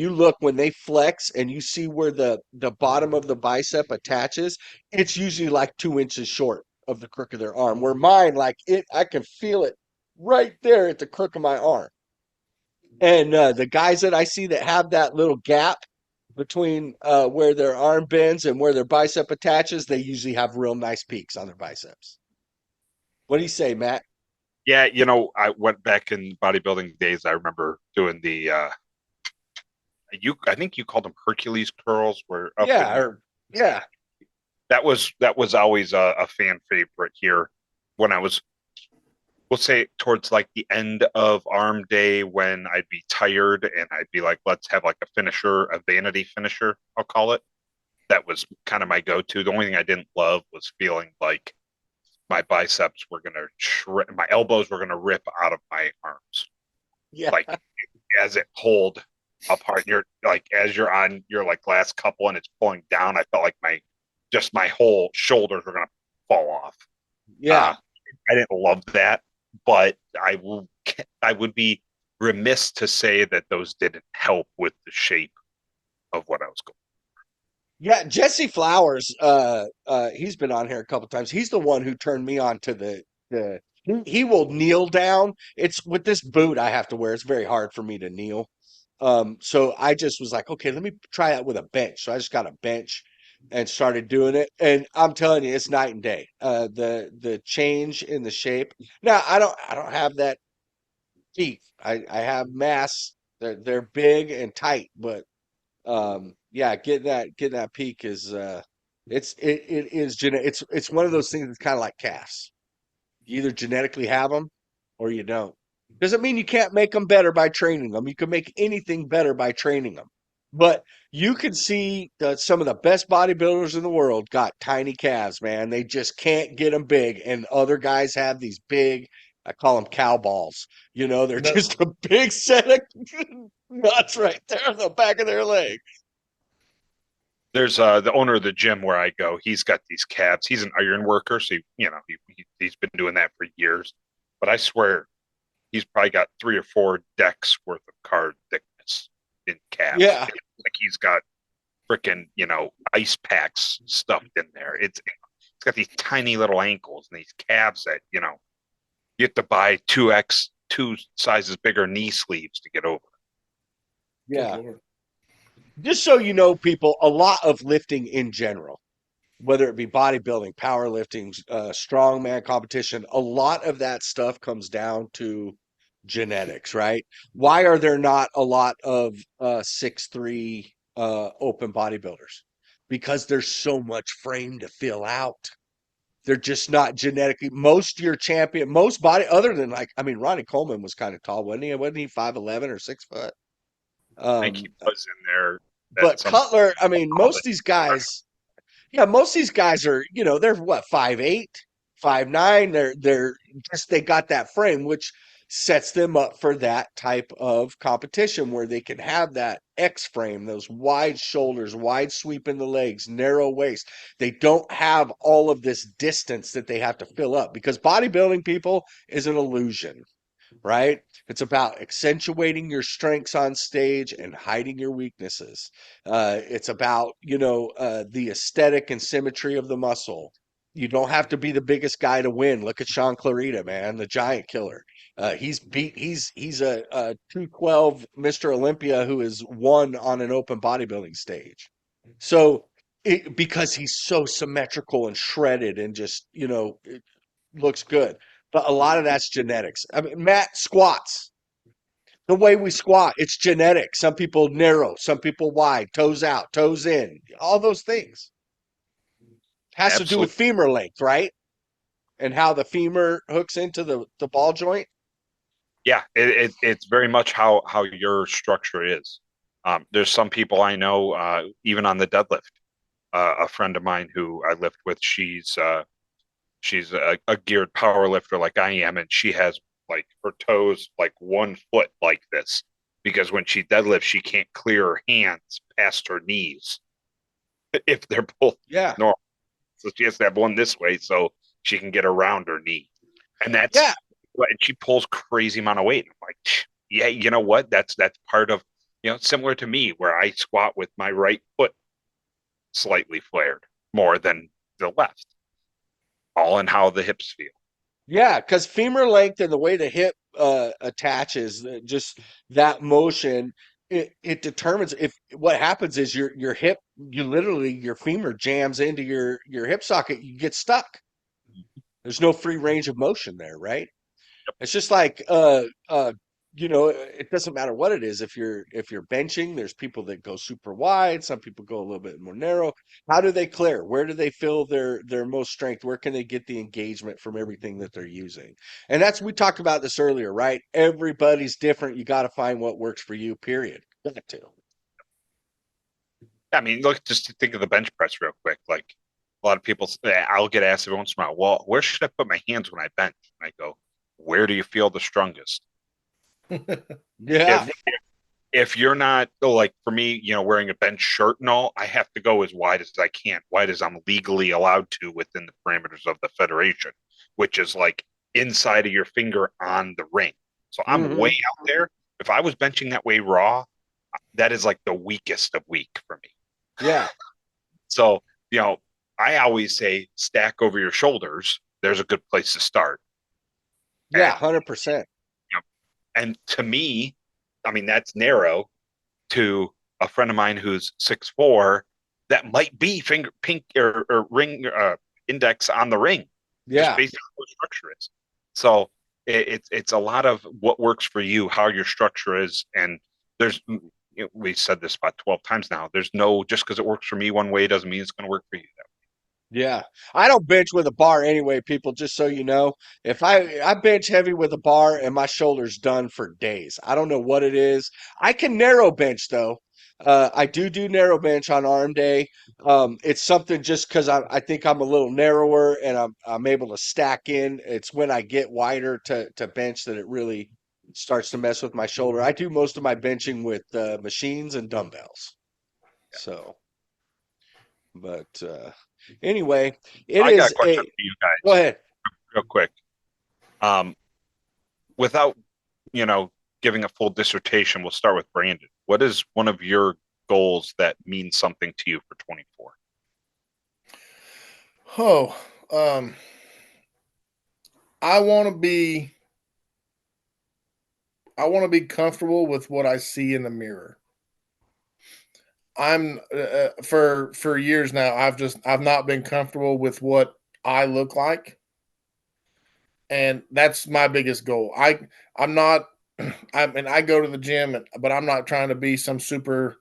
they flex and you see where the bottom of the bicep attaches, it's usually like 2 inches short of the crook of their arm. Where mine, I can feel it right there at the crook of my arm. And the guys that I see that have that little gap between where their arm bends and where their bicep attaches, they usually have real nice peaks on their biceps. What do you say, Matt? Yeah, I went back in bodybuilding days. I remember doing the I think you called them Hercules curls, where up Yeah, in yeah, that was always a fan favorite here when I was, we'll say, towards like the end of arm day when I'd be tired and I'd be like, let's have like a finisher, a vanity finisher, I'll call it. That was kind of my go-to. The only thing I didn't love was feeling like my biceps were gonna shred, my elbows were gonna rip out of my arms, yeah, like as it pulled apart. You're like, as you're on your like last couple and it's pulling down, I felt like my whole shoulders were gonna fall off. Uh, yeah. I didn't love that, but I would be remiss to say that those didn't help with the shape of what I was going. Yeah, Jesse Flowers, he's been on here a couple times. He's the one who turned me on to he will kneel down. It's with this boot I have to wear. It's very hard for me to kneel. So I just was like, okay, let me try that with a bench. So I just got a bench and started doing it. And I'm telling you, it's night and day. The change in the shape. Now I don't have that peak. I have mass. They're big and tight, but yeah, getting that peak is it is it's one of those things that's kind of like calves. You either genetically have them or you don't. Doesn't mean you can't make them better by training them. You can make anything better by training them. But you can see that some of the best bodybuilders in the world got tiny calves, man. They just can't get them big. And other guys have these big, I call them cow balls. They're No, just a big set of nuts right there on the back of their leg. There's the owner of the gym where I go. He's got these calves. He's an iron worker, so he's been doing that for years. But I swear, he's probably got 3 or 4 decks worth of card thickness in calves. Yeah. It's like he's got freaking ice packs stuffed in there. It's got these tiny little ankles and these calves that you have to buy 2 sizes bigger knee sleeves to get over. good Yeah. Lord. Just so you know, people, a lot of lifting in general, whether it be bodybuilding, powerlifting, strongman competition, a lot of that stuff comes down to genetics, right? Why are there not a lot of 6'3" open bodybuilders? Because there's so much frame to fill out. They're just not genetically. Most of your champion, most body, other than like, I mean, Ronnie Coleman was kind of tall, wasn't he? Wasn't he 5'11" or 6 foot? I think he was in there at But some Cutler, I mean, most college. of these guys, yeah, most of these guys are, they're what, 5'8", 5'9". They're just they got that frame, which sets them up for that type of competition where they can have that X frame, those wide shoulders, wide sweep in the legs, narrow waist. They don't have all of this distance that they have to fill up because bodybuilding people is an illusion, right? It's about accentuating your strengths on stage and hiding your weaknesses. It's about, the aesthetic and symmetry of the muscle. You don't have to be the biggest guy to win. Look at Sean Clarita, man, the giant killer. He's a 212 Mr. Olympia who has won on an open bodybuilding stage. So because he's so symmetrical and shredded and just, it looks good. But a lot of that's genetics. I mean, Matt squats. The way we squat, it's genetic. Some people narrow, some people wide, toes out, toes in, all those things. Has to do with Absolutely. femur length, right? And how the femur hooks into the ball joint. Yeah, it's very much how your structure is. There's some people I know, even on the deadlift. A friend of mine who I lift with, she's a geared power lifter like I am, and she has like her toes like 1 foot like this because when she deadlifts, she can't clear her hands past her knees if they're both Yeah. normal. So she has to have one this way so she can get around her knee, and Yeah. and she pulls crazy amount of weight. I'm like, yeah, you know what? That's part of similar to me where I squat with my right foot slightly flared more than the left, all in how the hips feel. Yeah, because femur length and the way the hip attaches, just that motion, it determines if what happens is your hip, your femur jams into your hip socket, you get stuck. There's no free range of motion there, right? It's just like it doesn't matter what it is. If you're benching, there's people that go super wide, some people go a little bit more narrow. How do they clear? Where do they feel their most strength? Where can they get the engagement from everything that they're using? And we talked about this earlier, right? Everybody's different. You got to find what works for you, period. Got to. I mean, look, just think of the bench press real quick. Like a lot of people, I'll get asked every once in a while, well, where should I put my hands when I bench? And I go, where do you feel the strongest? Yeah. If you're not, like for me, wearing a bench shirt and all, I have to go as wide as I can, wide as I'm legally allowed to within the parameters of the federation, which is like inside of your finger on the ring. So I'm way out there. If I was benching that way raw, that is like the weakest of weak for me. Yeah. So, I always say stack over your shoulders. There's a good place to start. Yeah, 100%. And to me, I mean, that's narrow. To a friend of mine who's 6'4", that might be finger pink or ring index on the ring. Yeah. Just based on what structure is. So it's a lot of what works for you, how your structure is. And there's, we said this about 12 times now. There's no, just because it works for me one way doesn't mean it's going to work for you that way. Yeah. I don't bench with a bar anyway, people, just so you know. If I bench heavy with a bar and my shoulder's done for days. I don't know what it is. I can narrow bench though. I do narrow bench on arm day. It's something just because I think I'm a little narrower and I'm able to stack in. It's when I get wider to bench that it really starts to mess with my shoulder. I do most of my benching with machines and dumbbells. So, but anyway, I got a question for you guys. Go ahead. Real quick. Without, giving a full dissertation, we'll start with Brandon. What is one of your goals that means something to you for 24? I want to be comfortable with what I see in the mirror. I'm for years now. I've not been comfortable with what I look like, and that's my biggest goal. I'm not. I mean, I go to the gym, but I'm not trying to be some super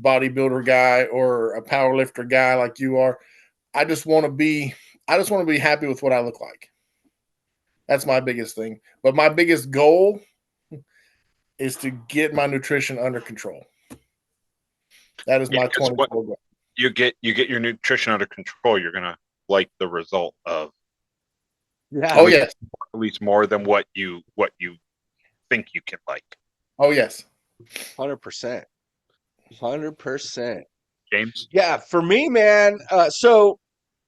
bodybuilder guy or a power lifter guy like you are. I just want to be I just want to be happy with what I look like. That's my biggest thing. But my biggest goal is to get my nutrition under control. That is my 24 goal. You get your nutrition under control, you're gonna like the result of yes. At least more than what you think you can like. Oh yes. 100%. 100%. James? Yeah, for me, man. So,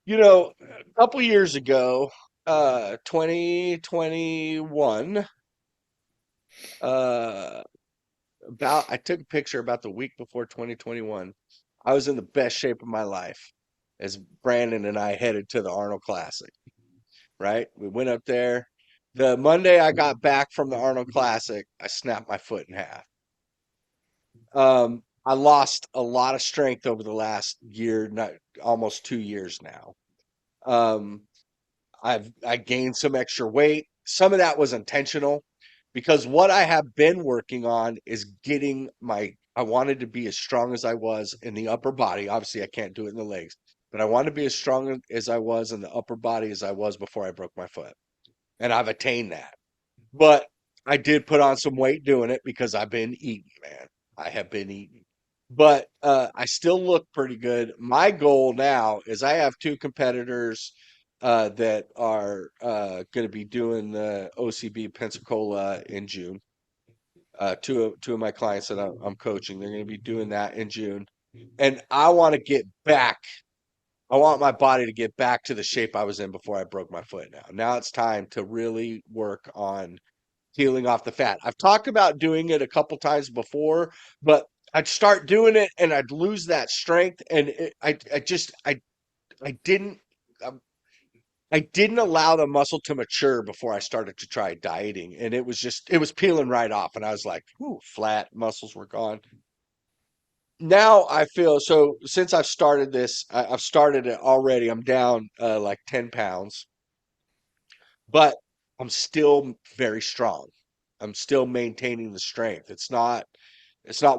a couple years ago, 2021, I took a picture about the week before 2021. I was in the best shape of my life as Brandon and I headed to the Arnold Classic, right? We went up there. The Monday I got back from the Arnold Classic, I snapped my foot in half. I lost a lot of strength over the last year, not almost 2 years now. Um, I gained some extra weight. Some of that was intentional because what I have been working on is I wanted to be as strong as I was in the upper body. Obviously, I can't do it in the legs, but I want to be as strong as I was in the upper body as I was before I broke my foot. And I've attained that. But I did put on some weight doing it because I've been eating, man. I have been eating. But I still look pretty good. My goal now is I have two competitors that are going to be doing the OCB Pensacola in June. Two of my clients that I'm coaching, they're going to be doing that in June. And I want to get back. I want my body to get back to the shape I was in before I broke my foot now. Now it's time to really work on peeling off the fat. I've talked about doing it a couple times before, but I'd start doing it and I'd lose that strength. And I didn't, I didn't allow the muscle to mature before I started to try dieting. And it was peeling right off. And I was like, whew, flat muscles were gone. Now I feel so since I've started this, I've started it already. I'm down like 10 pounds, but I'm still very strong. I'm still maintaining the strength. It's not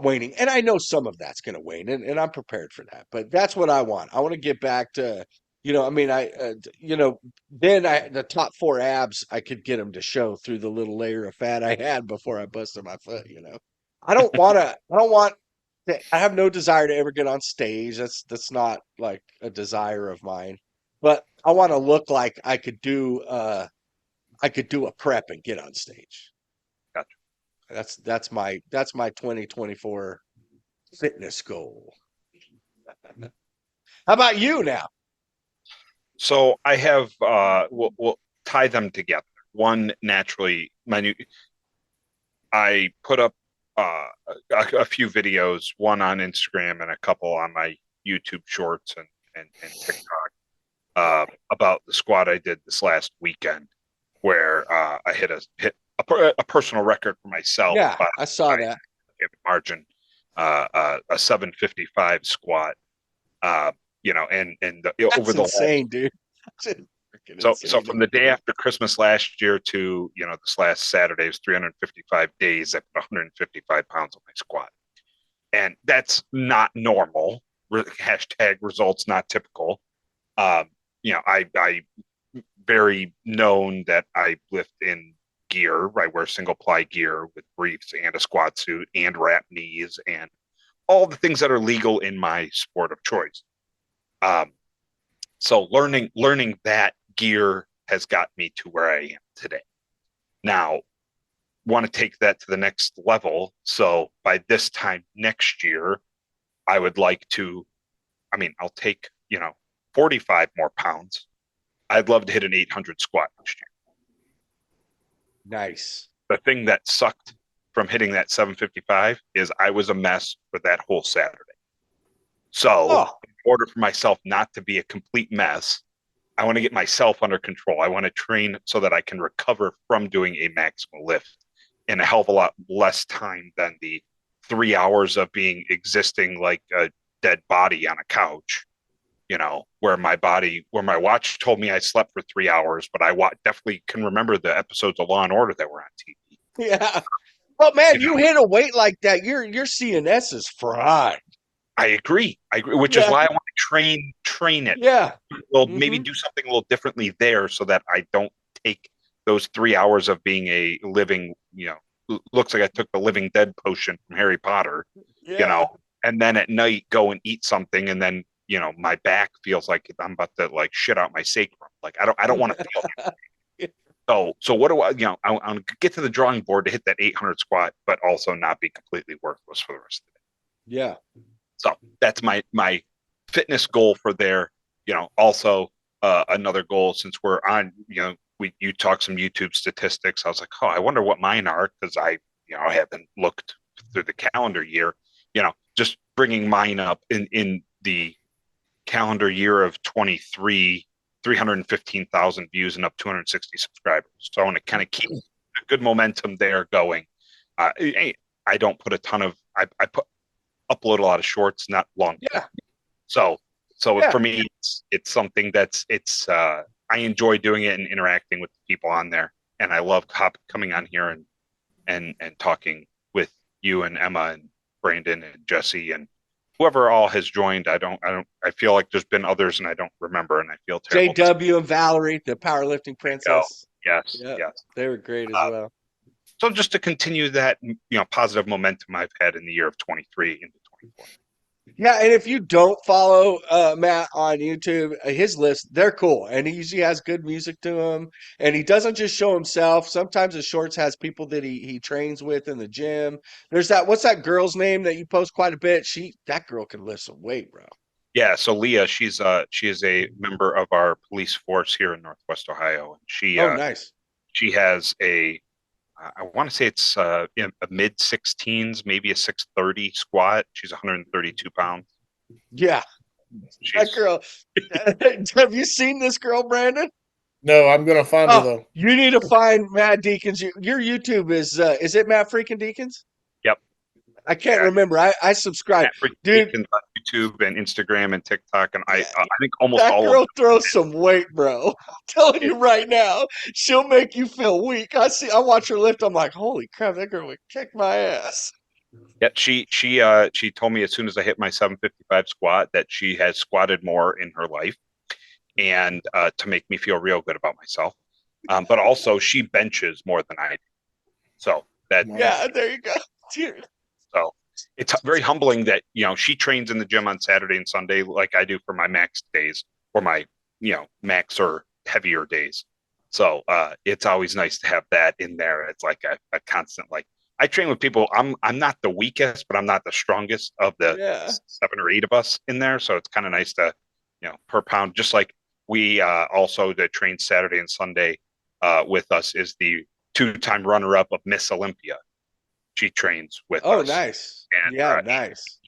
waning. And I know some of that's going to wane and I'm prepared for that. But that's what I want. I want to get back to, I mean, the top four abs, I could get them to show through the little layer of fat I had before I busted my foot. I have no desire to ever get on stage. That's not like a desire of mine. But I want to look like I could do a prep and get on stage. Gotcha. That's my 2024 fitness goal. How about you now? So I have we'll tie them together. One naturally, I put up a few videos, one on Instagram and a couple on my YouTube shorts and TikTok about the squat I did this last weekend, where I hit a personal record for myself. Yeah, I saw that margin, a 755 squat. That's over the insane, dude. So from the day after Christmas last year to this last Saturday was 355 days. I put 155 pounds on my squat, and that's not normal. Hashtag results not typical. I very known that I lift in gear. I wear single ply gear with briefs and a squat suit and wrap knees and all the things that are legal in my sport of choice. So learning that gear has got me to where I am today. Now, want to take that to the next level. So by this time next year, I would like to, I'll take, 45 more pounds. I'd love to hit an 800 squat next year. Nice. The thing that sucked from hitting that 755 is I was a mess for that whole Saturday. So in order for myself not to be a complete mess, I want to get myself under control. I want to train so that I can recover from doing a maximal lift in a hell of a lot less time than the 3 hours of existing like a dead body on a couch, where my watch told me I slept for 3 hours, but I definitely can remember the episodes of Law and Order that were on TV. Yeah. Well, man, you hit a weight like that, your CNS is fried. I agree, which is why I want to train it. Yeah. will maybe do something a little differently there so that I don't take those 3 hours of being a living, looks like I took the living dead potion from Harry Potter, Yeah. and then at night go and eat something, and then my back feels like I'm about to like shit out my sacrum. Like I don't want to feel that. So what do I'm gonna get to the drawing board to hit that 800 squat, but also not be completely worthless for the rest of the day. Yeah. So that's my fitness goal for there. Also another goal, since we're on, you talk some YouTube statistics. I was like, oh, I wonder what mine are, because I haven't looked through the calendar year. Just bringing mine up in the calendar year of 23, 315,000 views and up 260 subscribers. So I want to kind of keep a good momentum there going. I don't put a ton of, I upload a lot of shorts, not long. Yeah. So for me, it's something I enjoy doing it and interacting with the people on there. And I love coming on here and talking with you and Emma and Brandon and Jesse and whoever all has joined. I feel like there's been others and I don't remember, and I feel terrible. JW and Valerie, the powerlifting princess. Yes. Yep. Yes. They were great as well. So just to continue that, positive momentum I've had in the year of 23 into 24. Yeah, and if you don't follow Matt on YouTube, his list, they're cool. And he usually has good music to him. And he doesn't just show himself. Sometimes his shorts has people that he trains with in the gym. There's what's that girl's name that you post quite a bit? That girl can lift some weight, bro. Yeah, so Leah, she is a member of our police force here in Northwest Ohio. And Nice. She has I want to say it's in a mid 16s, maybe a 630 squat. She's 132 pounds. Yeah. That girl. Have you seen this girl, Brandon? No, I'm gonna find her though. You need to find Matt Deakins. Your YouTube is it Matt freaking Deakins? Yep. I can't remember. I subscribe. Dude, on YouTube and Instagram and TikTok, and I think almost that all girl of throws some weight, bro. I'm telling you right now, she'll make you feel weak. I watch her lift. I'm like, holy crap, that girl would kick my ass. Yeah, she told me as soon as I hit my 755 squat that she has squatted more in her life, and to make me feel real good about myself. But also she benches more than I do. So that there you go. Dude. So it's very humbling that she trains in the gym on Saturday and Sunday like I do for my max days, or my max or heavier days. So it's always nice to have that in there. It's like a constant, like, I train with people. I'm not the weakest, but I'm not the strongest of the 7 or 8 of us in there. So it's kind of nice to per pound, just like we also that train Saturday and Sunday with us is the 2-time runner-up of Miss Olympia. She trains with us. Oh, nice. And, nice.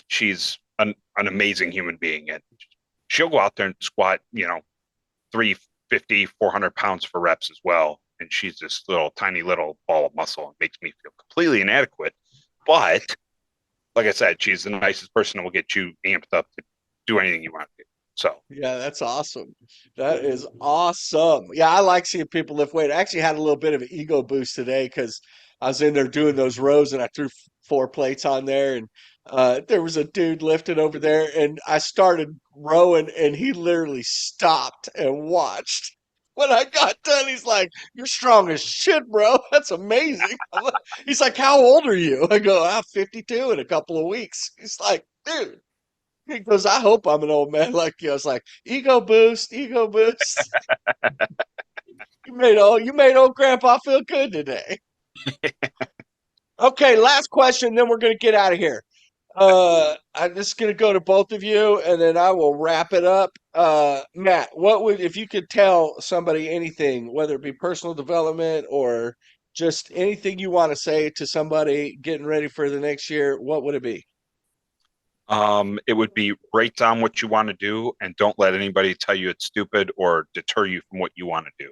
She's an amazing human being, and she'll go out there and squat 350, 400 pounds for reps as well. And she's this tiny little ball of muscle, and makes me feel completely inadequate. But like I said, she's the nicest person and will get you amped up to do anything you want to do. So yeah, that's awesome. That is awesome. Yeah, I like seeing people lift weight. I actually had a little bit of an ego boost today because I was in there doing those rows and I threw 4 plates on there, and there was a dude lifting over there, and I started rowing and he literally stopped and watched. When I got done, he's like, "You're strong as shit, bro. That's amazing." He's like, "How old are you?" I go, "I'm 52 in a couple of weeks." He's like, "Dude." He goes, "I hope I'm an old man like you." I was like, ego boost, ego boost. You made old grandpa feel good today. Okay, last question, then we're gonna get out of here. I'm just gonna go to both of you, and then I will wrap it up. Matt, if you could tell somebody anything, whether it be personal development or just anything you want to say to somebody getting ready for the next year, what would it be? It would be write down what you want to do and don't let anybody tell you it's stupid or deter you from what you want to do.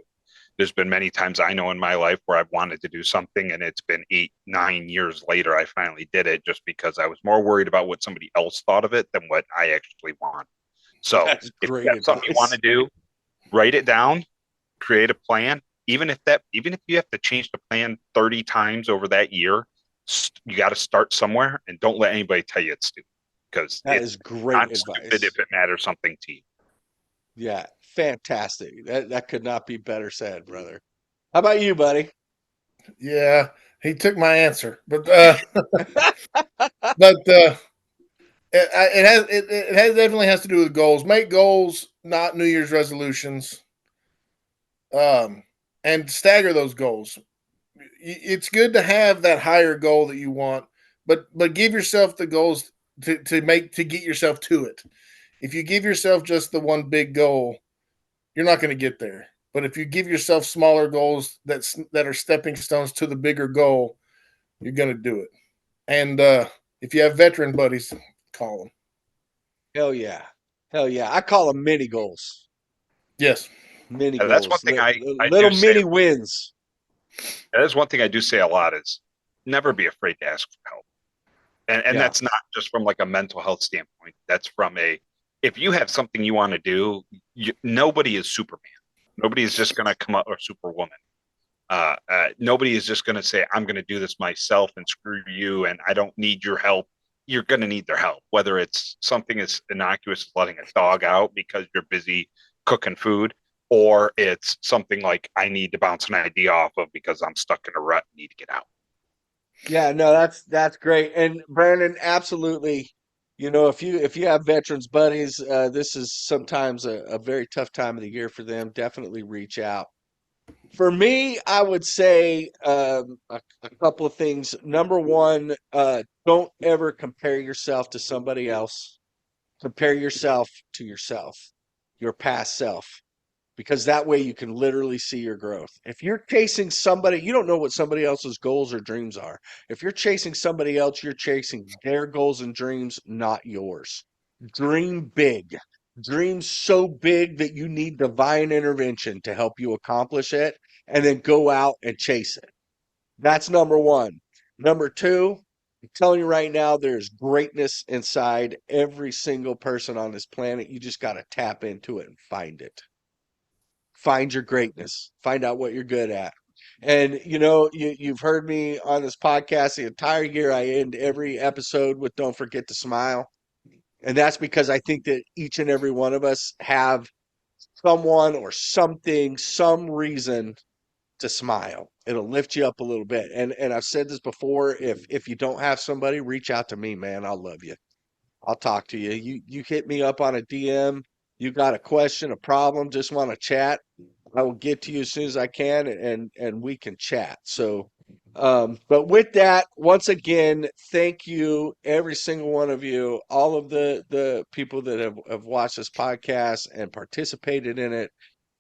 There's been many times I know in my life where I've wanted to do something and it's been 8, 9 years later I finally did it, just because I was more worried about what somebody else thought of it than what I actually want. So if you have something you want to do, write it down, create a plan. Even if you have to change the plan 30 times over that year, you got to start somewhere, and don't let anybody tell you it's stupid, because that is great advice. Stupid if it matters something to you. Yeah, fantastic. That could not be better said, brother. How about you, buddy? Yeah, he took my answer, but it definitely has to do with goals. Make goals, not New Year's resolutions, um, and stagger those goals. It's good to have that higher goal that you want, but give yourself the goals to get yourself to it. If you give yourself just the one big goal, you're not going to get there. But if you give yourself smaller goals that are stepping stones to the bigger goal, you're going to do it. And if you have veteran buddies, call them. Hell yeah. Hell yeah. I call them mini goals. Yes. Mini That's one goals. thing I Little do say. mini wins. That is one thing I do say a lot is never be afraid to ask for help. And Yeah. that's not just from like a mental health standpoint. That's from if you have something you want to do, nobody is Superman. Nobody is just going to come up, or Superwoman. Nobody is just going to say, I'm going to do this myself and screw you, and I don't need your help. You're going to need their help, whether it's something as innocuous as letting a dog out because you're busy cooking food, or it's something like I need to bounce an idea off of because I'm stuck in a rut and need to get out. Yeah, no, that's great. And Brandon, absolutely. You know, if you have veterans buddies, this is sometimes a very tough time of the year for them. Definitely reach out. For me, I would say a couple of things. Number one, don't ever compare yourself to somebody else. Compare yourself to yourself, your past self, because that way you can literally see your growth. If you're chasing somebody, you don't know what somebody else's goals or dreams are. If you're chasing somebody else, you're chasing their goals and dreams, not yours. Dream big. Dream so big that you need divine intervention to help you accomplish it, and then go out and chase it. That's number one. Number two, I'm telling you right now, there's greatness inside every single person on this planet. You just got to tap into it and find it. Find your greatness. Find out what you're good at. And you know, you've heard me on this podcast the entire year. I end every episode with "Don't forget to smile," and that's because I think that each and every one of us have someone or something, some reason to smile. It'll lift you up a little bit. And I've said this before. If you don't have somebody, reach out to me, man. I'll love you. I'll talk to you. You hit me up on a DM. You got a question, a problem, just want to chat. I will get to you as soon as I can, and we can chat. So, but with that, once again, thank you, every single one of you, all of the people that have watched this podcast and participated in it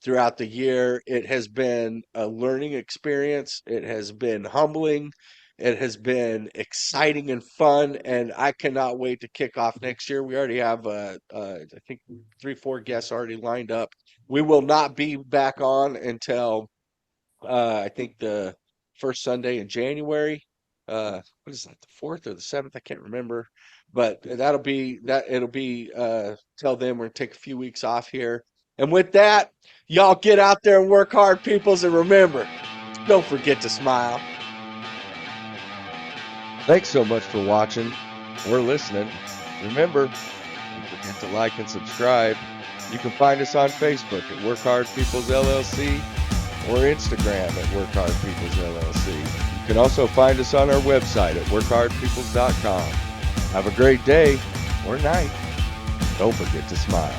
throughout the year. It has been a learning experience. It has been humbling. It has been exciting and fun, and I cannot wait to kick off next year. We already have, I think, 3, 4 guests already lined up. We will not be back on until I think the first Sunday in January. What is that, the 4th or the 7th? I can't remember, but that'll be that. It'll be till then. We're gonna take a few weeks off here, and with that, y'all get out there and work hard, peoples, and remember, don't forget to smile. Thanks so much for watching or listening. Remember, don't forget to like and subscribe. You can find us on Facebook at Work Hard Peoples LLC or Instagram at Work Hard Peoples LLC. You can also find us on our website at workhardpeoples.com. Have a great day or night. Don't forget to smile.